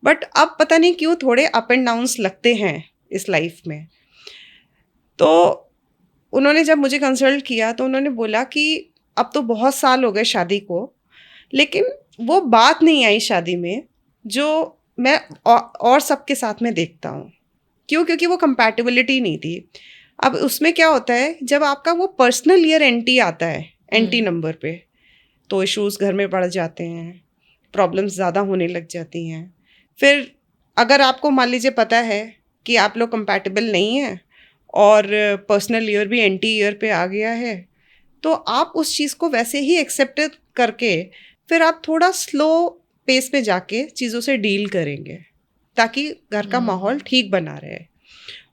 बट अब पता नहीं क्यों थोड़े अप एंड डाउन्स लगते हैं इस लाइफ में. तो उन्होंने जब मुझे कंसल्ट किया तो उन्होंने बोला कि अब तो बहुत साल हो गए शादी को, लेकिन वो बात नहीं आई शादी में जो मैं और सबके साथ में देखता हूँ. क्यों? क्योंकि वो कंपैटिबिलिटी नहीं थी. अब उसमें क्या होता है, जब आपका वो पर्सनल ईयर एंटी आता है, एंटी नंबर पे, तो इश्यूज घर में बढ़ जाते हैं. प्रॉब्लम्स ज़्यादा होने लग जाती हैं। फिर अगर आपको मान लीजिए पता है कि आप लोग कंपैटिबल नहीं हैं और पर्सनल ईयर भी एंटी ईयर पे आ गया है, तो आप उस चीज़ को वैसे ही एक्सेप्ट करके फिर आप थोड़ा स्लो पेस पे जाके चीज़ों से डील करेंगे, ताकि घर का माहौल ठीक बना रहे।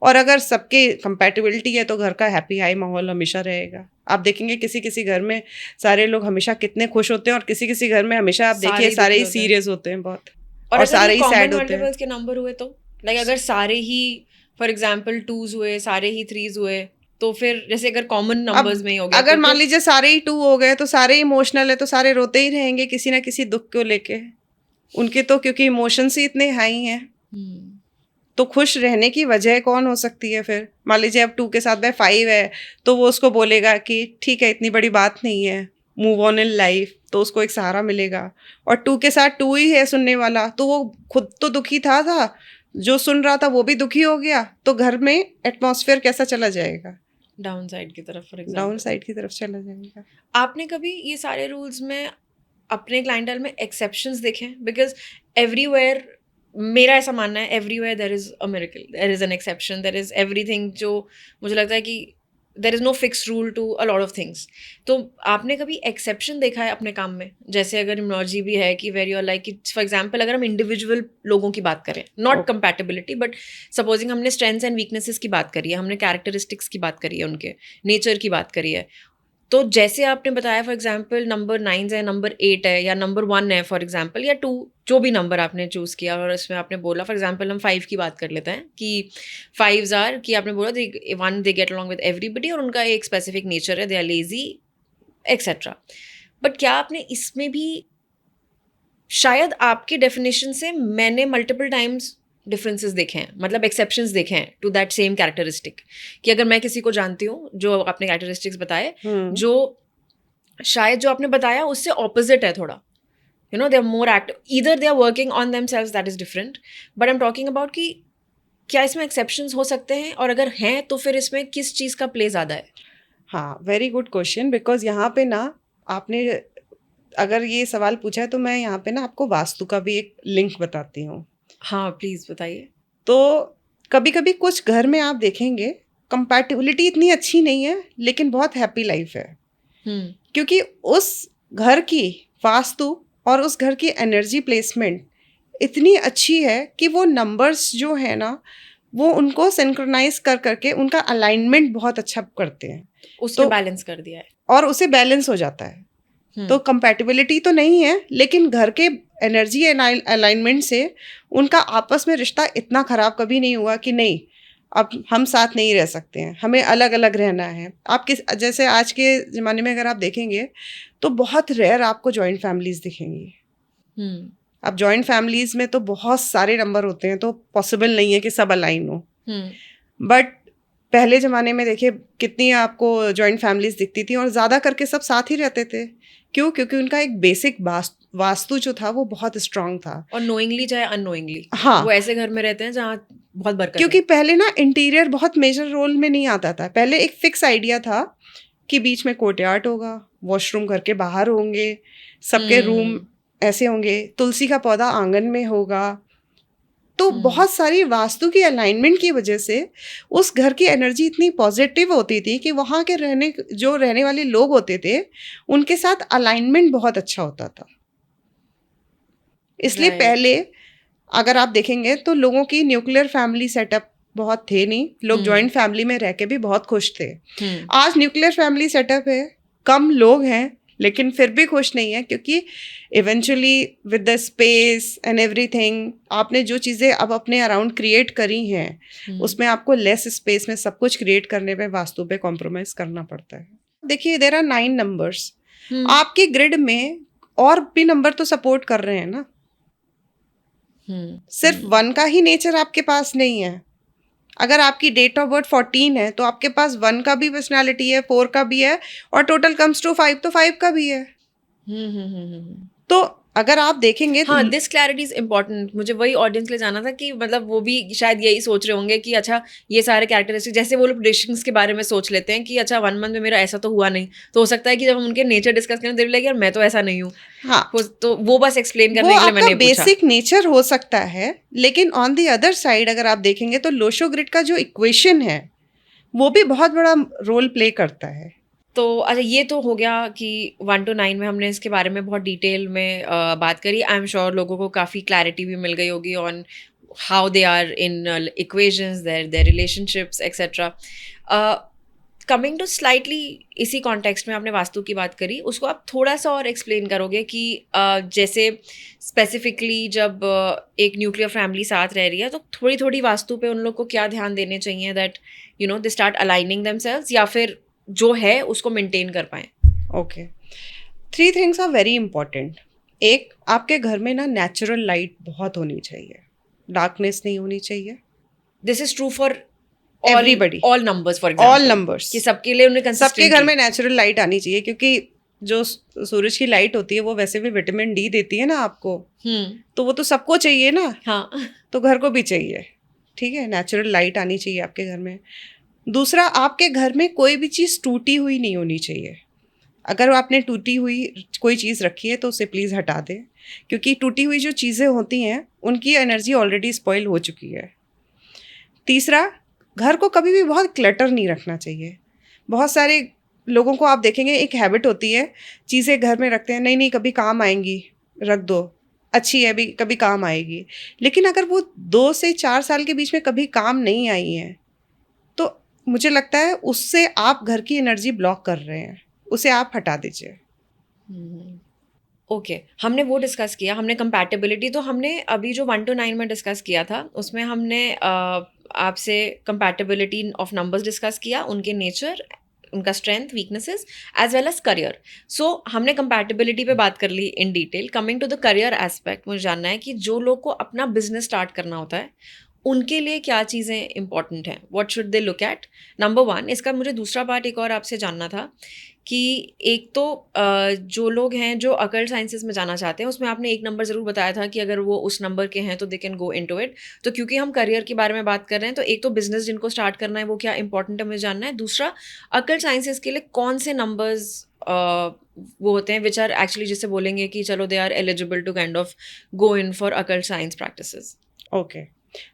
और अगर सबके कंपैटिबिलिटी है तो घर का हैप्पी हाई माहौल हमेशा रहेगा। आप देखेंगे किसी किसी घर में सारे लोग हमेशा कितने खुश होते हैं, और किसी किसी घर में हमेशा आप देखिए सारे ही सीरियस होते हैं बहुत, और सारे ही सैड होते हैं। के नंबर हुए तो लाइक अगर सारे ही फॉर एग्जांपल 2s हुए, सारे ही 3s हुए, तो फिर जैसे अगर कॉमन नंबर्स में ही हो गया, अगर तो मान लीजिए सारे ही 2 हो गए तो सारे इमोशनल है, तो सारे रोते ही रहेंगे किसी ना किसी दुख को लेके। उनके तो क्योंकि इमोशंस ही इतने हाई हैं, तो खुश रहने की वजह कौन हो सकती है? फिर मान लीजिए अब 2 के साथ में 5 है, तो वो उसको बोलेगा कि ठीक है इतनी बड़ी बात नहीं है, मूव ऑन इन लाइफ, तो उसको एक सहारा मिलेगा। और 2 के साथ 2 ही है सुनने वाला, तो वो खुद तो दुखी था, जो सुन रहा था वो भी दुखी हो गया, तो घर में एटमॉस्फेयर कैसा चला जाएगा? डाउन साइड की तरफ, फॉर एग्जांपल डाउन साइड की तरफ चला जाएगा। आपने कभी ये सारे रूल्स में अपने क्लाइंटल में एक्सेप्शंस देखे हैं? बिकॉज एवरीवेयर, मेरा ऐसा मानना है, everywhere there is a miracle, there is an exception, there is everything. जो मुझे लगता है कि there is no fix rule to a lot of things. तो आपने कभी एक्सेप्शन देखा है अपने काम में? जैसे अगर इमोजी भी है कि where you are like, for example अगर हम इंडिविजुअल लोगों की बात करें, नॉट कंपैटिबिलिटी, बट सपोजिंग हमने स्ट्रेंथ्स एंड वीकनेसेस की बात करी है, हमने कैरेक्टरिस्टिक्स की बात करी है, उनके नेचर की बात करी है, तो जैसे आपने बताया फॉर एग्जांपल नंबर 9 है, नंबर 8 है, या नंबर 1 है फॉर एग्जांपल, या 2, जो भी नंबर आपने चूज़ किया, और इसमें आपने बोला फॉर एग्जांपल हम 5 की बात कर लेते हैं कि 5s आर, कि आपने बोला one they get along with everybody, और उनका एक स्पेसिफिक नेचर है, they are lazy etcetera. But क्या आपने इसमें भी, शायद आपके डेफिनेशन से मैंने मल्टीपल टाइम्स डिफरेंसेस देखे हैं, मतलब एक्सेप्शंस देखे हैं टू दैट सेम कैरेक्टरिस्टिक, कि अगर मैं किसी को जानती हूँ, जो आपने कैरेक्टरिस्टिक्स बताए, जो शायद जो आपने बताया उससे ऑपोजिट है थोड़ा, you know, they are more active, either they are working on themselves, that is different, but I am talking about कि क्या इसमें एक्सेप्शंस हो सकते हैं, और अगर हैं तो फिर इसमें किस चीज़ का प्ले ज़्यादा है? हाँ, वेरी गुड क्वेश्चन, बिकॉज यहाँ पे ना आपने अगर ये सवाल पूछा है, तो मैं यहाँ पे ना आपको वास्तु का भी एक लिंक बताती हूँ। हाँ प्लीज़ बताइए। तो कभी कभी कुछ घर में आप देखेंगे कंपैटिबिलिटी इतनी अच्छी नहीं है, लेकिन बहुत हैप्पी लाइफ है, क्योंकि उस घर की वास्तु और उस घर की एनर्जी प्लेसमेंट इतनी अच्छी है कि वो नंबर्स जो है ना, वो उनको सिंक्रोनाइज कर करके उनका अलाइनमेंट बहुत अच्छा करते हैं, उसने तो बैलेंस कर दिया है, और उसे बैलेंस हो जाता है। तो कंपैटिबिलिटी तो नहीं है, लेकिन घर के एनर्जी अलाइनमेंट से उनका आपस में रिश्ता इतना खराब कभी नहीं हुआ कि नहीं अब हम साथ नहीं रह सकते हैं, हमें अलग अलग रहना है। आप किस, जैसे आज के ज़माने में अगर आप देखेंगे तो बहुत रेयर आपको जॉइंट फैमिलीज दिखेंगी। अब जॉइंट फैमिलीज में तो बहुत सारे नंबर होते हैं, तो पॉसिबल नहीं है कि सब अलाइन हो। बट पहले ज़माने में देखिए कितनी आपको जॉइंट फैमिलीज दिखती थी, और ज़्यादा करके सब साथ ही रहते थे। क्यों? क्योंकि उनका एक बेसिक वास्तु जो था वो बहुत स्ट्रांग था, और नोइंगली चाहे अननोइंगली, हाँ, वो ऐसे घर में रहते हैं जहाँ बहुत बरकत क्योंकि है। पहले ना इंटीरियर बहुत मेजर रोल में नहीं आता था। पहले एक फिक्स आइडिया था कि बीच में कोर्टयार्ड होगा, वॉशरूम घर के बाहर होंगे, सबके रूम ऐसे होंगे, तुलसी का पौधा आंगन में होगा। तो बहुत सारी वास्तु की अलाइनमेंट की वजह से उस घर की एनर्जी इतनी पॉजिटिव होती थी कि वहाँ के रहने वाले लोग होते थे, उनके साथ अलाइनमेंट बहुत अच्छा होता था। इसलिए पहले अगर आप देखेंगे तो लोगों की न्यूक्लियर फैमिली सेटअप बहुत थे नहीं, लोग जॉइंट फैमिली में रह के भी बहुत खुश थे। आज न्यूक्लियर फैमिली सेटअप है, कम लोग हैं, लेकिन फिर भी खुश नहीं है, क्योंकि eventually with the space and everything, आपने जो चीज़ें अब अपने अराउंड क्रिएट करी हैं, उसमें आपको लेस स्पेस में सब कुछ क्रिएट करने पे वास्तु पे कॉम्प्रोमाइज करना पड़ता है। देखिए देयर आर 9 नंबर्स, आपके ग्रिड में और भी नंबर तो सपोर्ट कर रहे हैं ना, सिर्फ 1 का ही नेचर आपके पास नहीं है। अगर आपकी डेट ऑफ बर्थ 14 है, तो आपके पास 1 का भी पर्सनालिटी है, 4 का भी है, और टोटल कम्स टू 5, तो 5 का भी है। तो अगर आप देखेंगे तो हाँ, दिस क्लैरिटी इज इम्पोर्टेंट। मुझे वही ऑडियंस ले जाना था कि मतलब वो भी शायद यही सोच रहे होंगे कि अच्छा ये सारे कैरेक्टरिस्टिक, जैसे वो लोग प्रेडिक्शंस के बारे में सोच लेते हैं कि अच्छा 1 मंथ में मेरा ऐसा तो हुआ नहीं, तो हो सकता है कि जब हम उनके नेचर डिस्कस करें देर लाइक यार मैं तो ऐसा नहीं हूँ। हाँ, तो वो बस एक्सप्लेन वो करने के लिए आपका मैंने ये पूछा। बेसिक नेचर हो सकता है, लेकिन ऑन द अदर साइड अगर आप देखेंगे तो लोशो ग्रिड का जो इक्वेशन है वो भी बहुत बड़ा रोल प्ले करता है। तो अच्छा ये तो हो गया कि 1 to 9 में हमने इसके बारे में बहुत डिटेल में बात करी। आई एम श्योर लोगों को काफ़ी क्लैरिटी भी मिल गई होगी on how they are in equations, their relationships etcetera. Coming to slightly इसी कॉन्टेक्स्ट में आपने वास्तु की बात करी, उसको आप थोड़ा सा और एक्सप्लेन करोगे कि जैसे स्पेसिफिकली जब एक न्यूक्लियर फैमिली साथ रह रही है तो थोड़ी थोड़ी वास्तु पे उन लोग को क्या ध्यान देने चाहिए that you know they start aligning themselves, या फिर जो है उसको मेंटेन कर पाएँ? Okay, 3 things are very important. एक, आपके घर में ना नेचुरल लाइट बहुत होनी चाहिए, डार्कनेस नहीं होनी चाहिए। This is true for everybody, all numbers for all example, numbers, कि सबके लिए उन्हें सबके घर में कंसिस्टेंटली। नेचुरल लाइट आनी चाहिए, क्योंकि जो सूरज की लाइट होती है वो वैसे भी विटामिन डी देती है ना आपको, तो वो तो सबको चाहिए ना, हाँ। तो घर को भी चाहिए। ठीक है, नेचुरल लाइट आनी चाहिए आपके घर में। दूसरा, आपके घर में कोई भी चीज़ टूटी हुई नहीं होनी चाहिए। अगर आपने टूटी हुई कोई चीज़ रखी है तो उसे प्लीज़ हटा दें, क्योंकि टूटी हुई जो चीज़ें होती हैं उनकी एनर्जी ऑलरेडी स्पॉइल हो चुकी है। तीसरा, घर को कभी भी बहुत क्लटर नहीं रखना चाहिए। बहुत सारे लोगों को आप देखेंगे एक हैबिट होती है, चीज़ें घर में रखते हैं, नहीं नहीं कभी काम आएंगी, रख दो, अच्छी है, अभी कभी काम आएगी। लेकिन अगर वो 2 से 4 साल के बीच में कभी काम नहीं आई है तो मुझे लगता है उससे आप घर की एनर्जी ब्लॉक कर रहे हैं, उसे आप हटा दीजिए। ओके, हमने वो डिस्कस किया, हमने कंपैटिबिलिटी तो हमने अभी जो 1 to 9 में डिस्कस किया था उसमें हमने आपसे कंपैटिबिलिटी ऑफ नंबर्स डिस्कस किया, उनके नेचर, उनका strength, weaknesses as well as career. So हमने कंपैटिबिलिटी पे बात कर ली in detail. Coming to the career aspect, मुझे जानना है कि जो लोग को अपना बिजनेस स्टार्ट करना होता है उनके लिए क्या चीज़ें इंपॉर्टेंट हैं, what should they look at? Number 1, इसका मुझे दूसरा पार्ट एक और आपसे जानना था कि एक तो जो लोग हैं जो अकल्ट साइंसेस में जाना चाहते हैं उसमें आपने एक नंबर ज़रूर बताया था कि अगर वो उस नंबर के हैं तो they can go into it. तो क्योंकि हम करियर के बारे में बात कर रहे हैं तो एक तो बिजनेस जिनको स्टार्ट करना है वो क्या इंपॉर्टेंट है मुझे जानना है। दूसरा, अकल्ट साइंसेस के लिए कौन से नंबर्स वो होते हैं विच आर एक्चुअली जिससे बोलेंगे कि चलो they are eligible to kind of go in for occult science practices? Okay,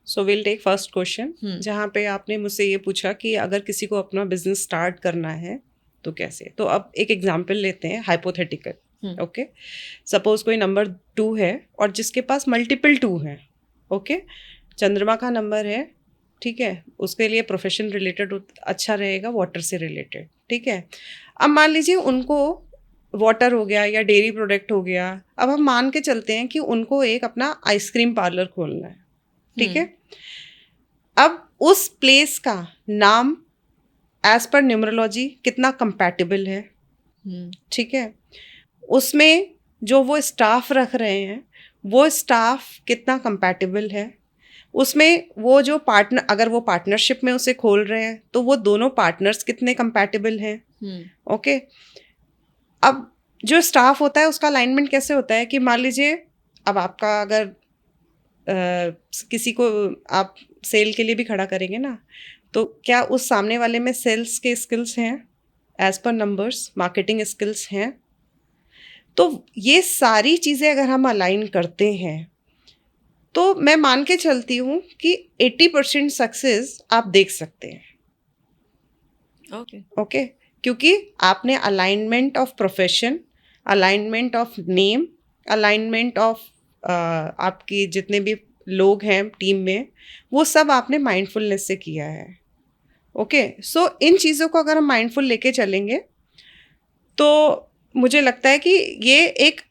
so will take first question, जहाँ पे आपने मुझसे ये पूछा कि अगर किसी को अपना बिजनेस स्टार्ट करना है तो कैसे। तो अब एक एग्जांपल लेते हैं, हाइपोथेटिकल। ओके, सपोज कोई नंबर 2 है और जिसके पास मल्टीपल 2 हैं। ओके, चंद्रमा का नंबर है, ठीक है, उसके लिए प्रोफेशन रिलेटेड अच्छा रहेगा, वाटर से रिलेटेड। ठीक है, अब मान लीजिए उनको वाटर हो गया या डेयरी प्रोडक्ट हो गया, अब हम मान के चलते हैं कि उनको एक अपना आइसक्रीम पार्लर खोलना है। ठीक है, अब उस प्लेस का नाम एज पर न्यूमरोलॉजी कितना कंपैटिबल है। ठीक है, उसमें जो वो स्टाफ रख रहे हैं वो स्टाफ कितना कंपैटिबल है, उसमें वो जो पार्टनर, अगर वो पार्टनरशिप में उसे खोल रहे हैं तो वो दोनों पार्टनर्स कितने कंपैटिबल हैं। ओके, अब जो स्टाफ होता है उसका अलाइनमेंट कैसे होता है कि मान लीजिए अब आपका अगर किसी को आप सेल के लिए भी खड़ा करेंगे ना, तो क्या उस सामने वाले में सेल्स के स्किल्स हैं as per numbers, marketing skills हैं? तो ये सारी चीज़ें अगर हम अलाइन करते हैं तो मैं मान के चलती हूँ कि 80% सक्सेस आप देख सकते हैं। ओके, क्योंकि आपने alignment of profession, alignment of name, alignment of आपकी जितने भी लोग हैं टीम में, वो सब आपने माइंडफुलनेस से किया है। ओके, सो इन चीज़ों को अगर हम माइंडफुल लेके चलेंगे तो मुझे लगता है कि ये एक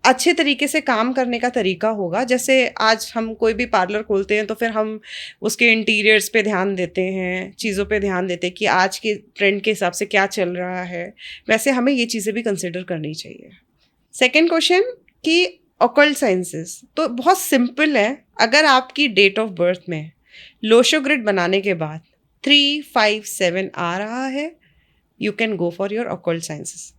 अच्छे तरीके से काम करने का तरीका होगा। जैसे आज हम कोई भी पार्लर खोलते हैं तो फिर हम उसके इंटीरियर्स पे ध्यान देते हैं, चीज़ों पे ध्यान देते हैं कि आज के ट्रेंड के हिसाब से क्या चल रहा है, वैसे हमें ये चीज़ें भी कंसिडर करनी चाहिए। सेकेंड क्वेश्चन कि ऑकल्ट साइंसेस, तो बहुत सिंपल है। अगर आपकी डेट ऑफ बर्थ में लोशो ग्रिड बनाने के बाद 3, 5, 7 आ रहा है, you can go for your occult sciences,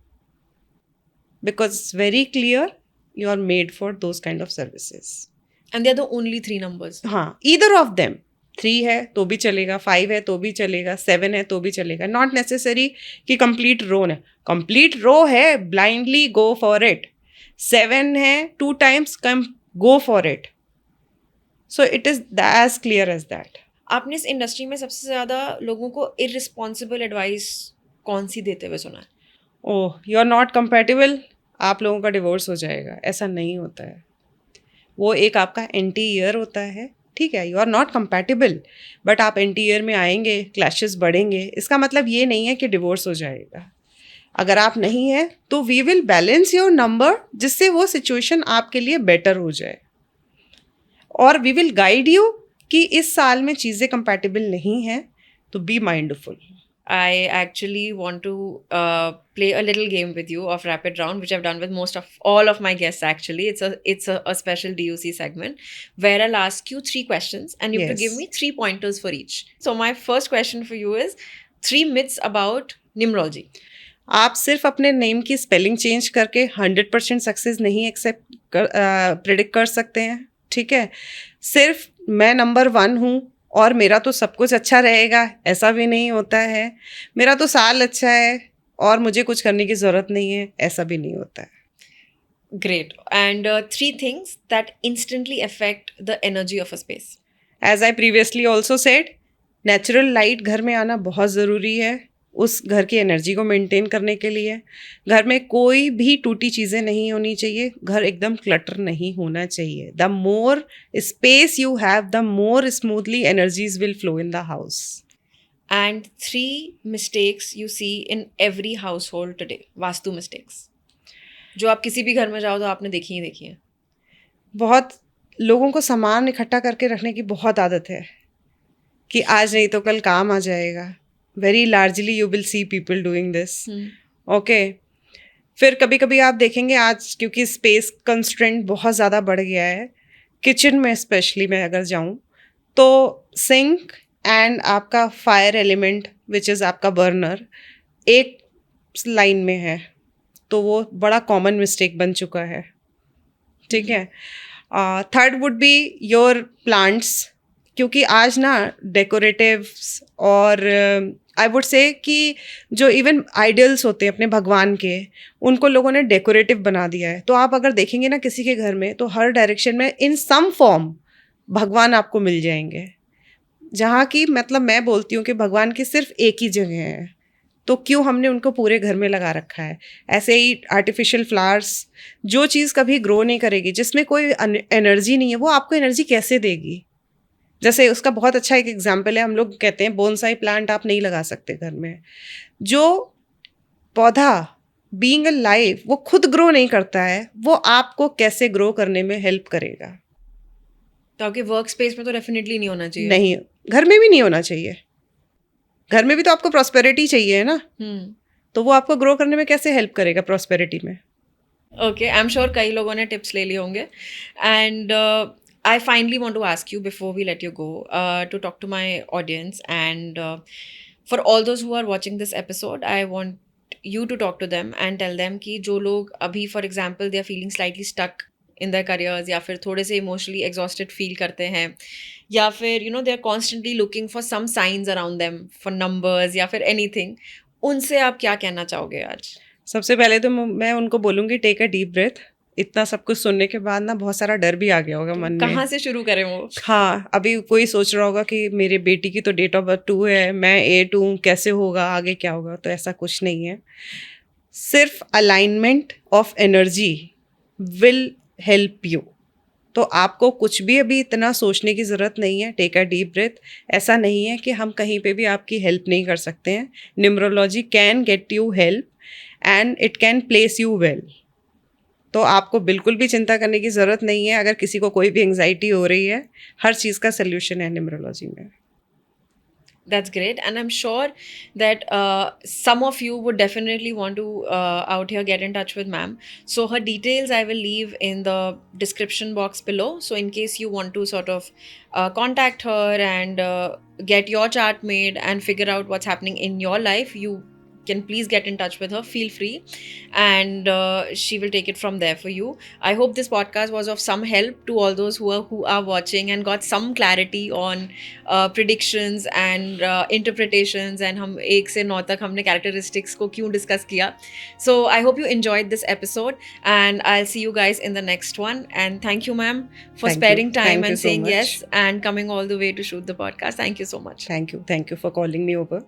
because very clear you are made for those kind of services. And they're the only 3 numbers. हाँ, either of them. 3 है तो भी चलेगा, 5 है तो भी चलेगा, 7 है तो भी चलेगा. नॉट नेसेसरी कि कंप्लीट रो है. कंप्लीट रो है, ब्लाइंडली गो फॉर इट. 7 है, 2 times कम, go for it. So it is as clear as that. आपने इस इंडस्ट्री में सबसे ज़्यादा लोगों को इररिस्पॉन्सिबल एडवाइस कौन सी देते हुए सुना है? ओह, यू आर नॉट कंपैटिबल, आप लोगों का डिवोर्स हो जाएगा. ऐसा नहीं होता है. वो एक आपका एंटी ईयर होता है, ठीक है, you are not compatible, but आप एंटी ईयर में आएंगे, क्लैशेस बढ़ेंगे. इसका मतलब ये नहीं है कि डिवोर्स हो जाएगा. अगर आप नहीं है तो we will balance your number, जिससे वो सिचुएशन आपके लिए बेटर हो जाए. और वी विल गाइड यू कि इस साल में चीज़ें कंपैटिबल नहीं हैं, तो be mindful. I actually want to play a little game with you of rapid round, which I've done with most of all of my guests. Actually, it's a special DUC segment where I'll ask you 3 questions and you have to Yes. give me 3 pointers for each. So my first question for you is 3 myths about numerology. आप सिर्फ अपने name की spelling change करके 100% success नहीं predict कर सकते हैं, ठीक है. सिर्फ मैं नंबर 1 हूँ और मेरा तो सब कुछ अच्छा रहेगा, ऐसा भी नहीं होता है. मेरा तो साल अच्छा है और मुझे कुछ करने की ज़रूरत नहीं है, ऐसा भी नहीं होता है. Great. And 3 things that instantly affect the energy of a space. As I previously also said, natural light घर में आना बहुत ज़रूरी है उस घर की एनर्जी को मेंटेन करने के लिए. घर में कोई भी टूटी चीज़ें नहीं होनी चाहिए. घर एकदम क्लटर नहीं होना चाहिए. The more space you have, the more smoothly energies will flow in the house. And 3 mistakes you see in every household today. Vastu mistakes. जो आप किसी भी घर में जाओ तो आपने देखी ही देखी है. बहुत लोगों को सामान इकट्ठा करके रखने की बहुत आदत है कि आज नहीं तो कल काम आ जाएगा. Very largely you will see people doing this. Okay. फिर कभी कभी आप देखेंगे आज क्योंकि स्पेस कंस्ट्रेंट बहुत ज़्यादा बढ़ गया है, किचन में स्पेशली मैं अगर जाऊँ तो सिंक एंड आपका फायर एलिमेंट विच इज़ आपका बर्नर एक लाइन में है, तो वो बड़ा कॉमन मिस्टेक बन चुका है, ठीक है. Third would be your plants, क्योंकि आज ना डेकोरेटिव्स और आई वुड से कि जो इवन आइडल्स होते हैं अपने भगवान के, उनको लोगों ने डेकोरेटिव बना दिया है. तो आप अगर देखेंगे ना किसी के घर में तो हर डायरेक्शन में इन सम फॉर्म भगवान आपको मिल जाएंगे, जहाँ की मतलब मैं बोलती हूँ कि भगवान की सिर्फ एक ही जगह है, तो क्यों हमने उनको पूरे घर में लगा रखा है. ऐसे ही आर्टिफिशियल फ्लावर्स, जो चीज़ कभी ग्रो नहीं करेगी, जिसमें कोई एनर्जी नहीं है, वो आपको एनर्जी कैसे देगी. जैसे उसका बहुत अच्छा एक एग्जाम्पल है, हम लोग कहते हैं बोनसाई प्लांट आप नहीं लगा सकते घर में. जो पौधा बीइंग अ लाइफ वो खुद ग्रो नहीं करता है, वो आपको कैसे ग्रो करने में हेल्प करेगा. तो आपके वर्क स्पेस में तो डेफिनेटली नहीं होना चाहिए. नहीं, घर में भी नहीं होना चाहिए. घर में भी तो आपको प्रॉस्पेरिटी चाहिए है ना, तो वो आपको ग्रो करने में कैसे हेल्प करेगा प्रॉस्पेरिटी में. ओके, आई एम श्योर कई लोगों ने टिप्स ले लिए होंगे. And I finally want to ask you before we let you go to talk to my audience, and for all those who are watching this episode, I want you to talk to them and tell them कि जो लोग अभी for example they are feeling slightly stuck in their careers, या फिर थोड़े से emotionally exhausted feel करते हैं, या फिर they are constantly looking for some signs around them for numbers या फिर anything, उनसे आप क्या कहना चाहोगे आज? सबसे पहले तो मैं उनको बोलूँगी टेक अ डीप ब्रेथ. इतना सब कुछ सुनने के बाद ना बहुत सारा डर भी आ गया होगा मन में. कहाँ से शुरू करें वो? हाँ, अभी कोई सोच रहा होगा कि मेरे बेटी की तो डेट ऑफ बर्थ 2 है, मैं 8 हूँ, कैसे होगा, आगे क्या होगा. तो ऐसा कुछ नहीं है. सिर्फ alignment of energy will help you. तो आपको कुछ भी अभी इतना सोचने की ज़रूरत नहीं है. Take a deep breath. ऐसा नहीं है कि हम कहीं पे भी आपकी हेल्प नहीं कर सकते हैं. Numerology can get you help and it can place you well. तो आपको बिल्कुल भी चिंता करने की ज़रूरत नहीं है. अगर किसी को कोई भी एंग्जाइटी हो रही है, हर चीज़ का सल्यूशन है न्यूमरोलॉजी में. That's great, and I'm sure that some of you would definitely want to out here get in touch with ma'am. So her details I will leave in the description box below. So in case you want to sort of contact her and get your chart made and figure out what's happening in your life, you can please get in touch with her, feel free, and she will take it from there for you. I hope this podcast was of some help to all those who are watching and got some clarity on predictions and interpretations, and हम 1 से 9 तक हमने characteristics को क्यों discuss किया. So I hope you enjoyed this episode, and I'll see you guys in the next one. And thank you, ma'am, for Thank you. sparing time Thank you and so saying much. yes and coming all the way to shoot the podcast. Thank you so much. Thank you for calling me over.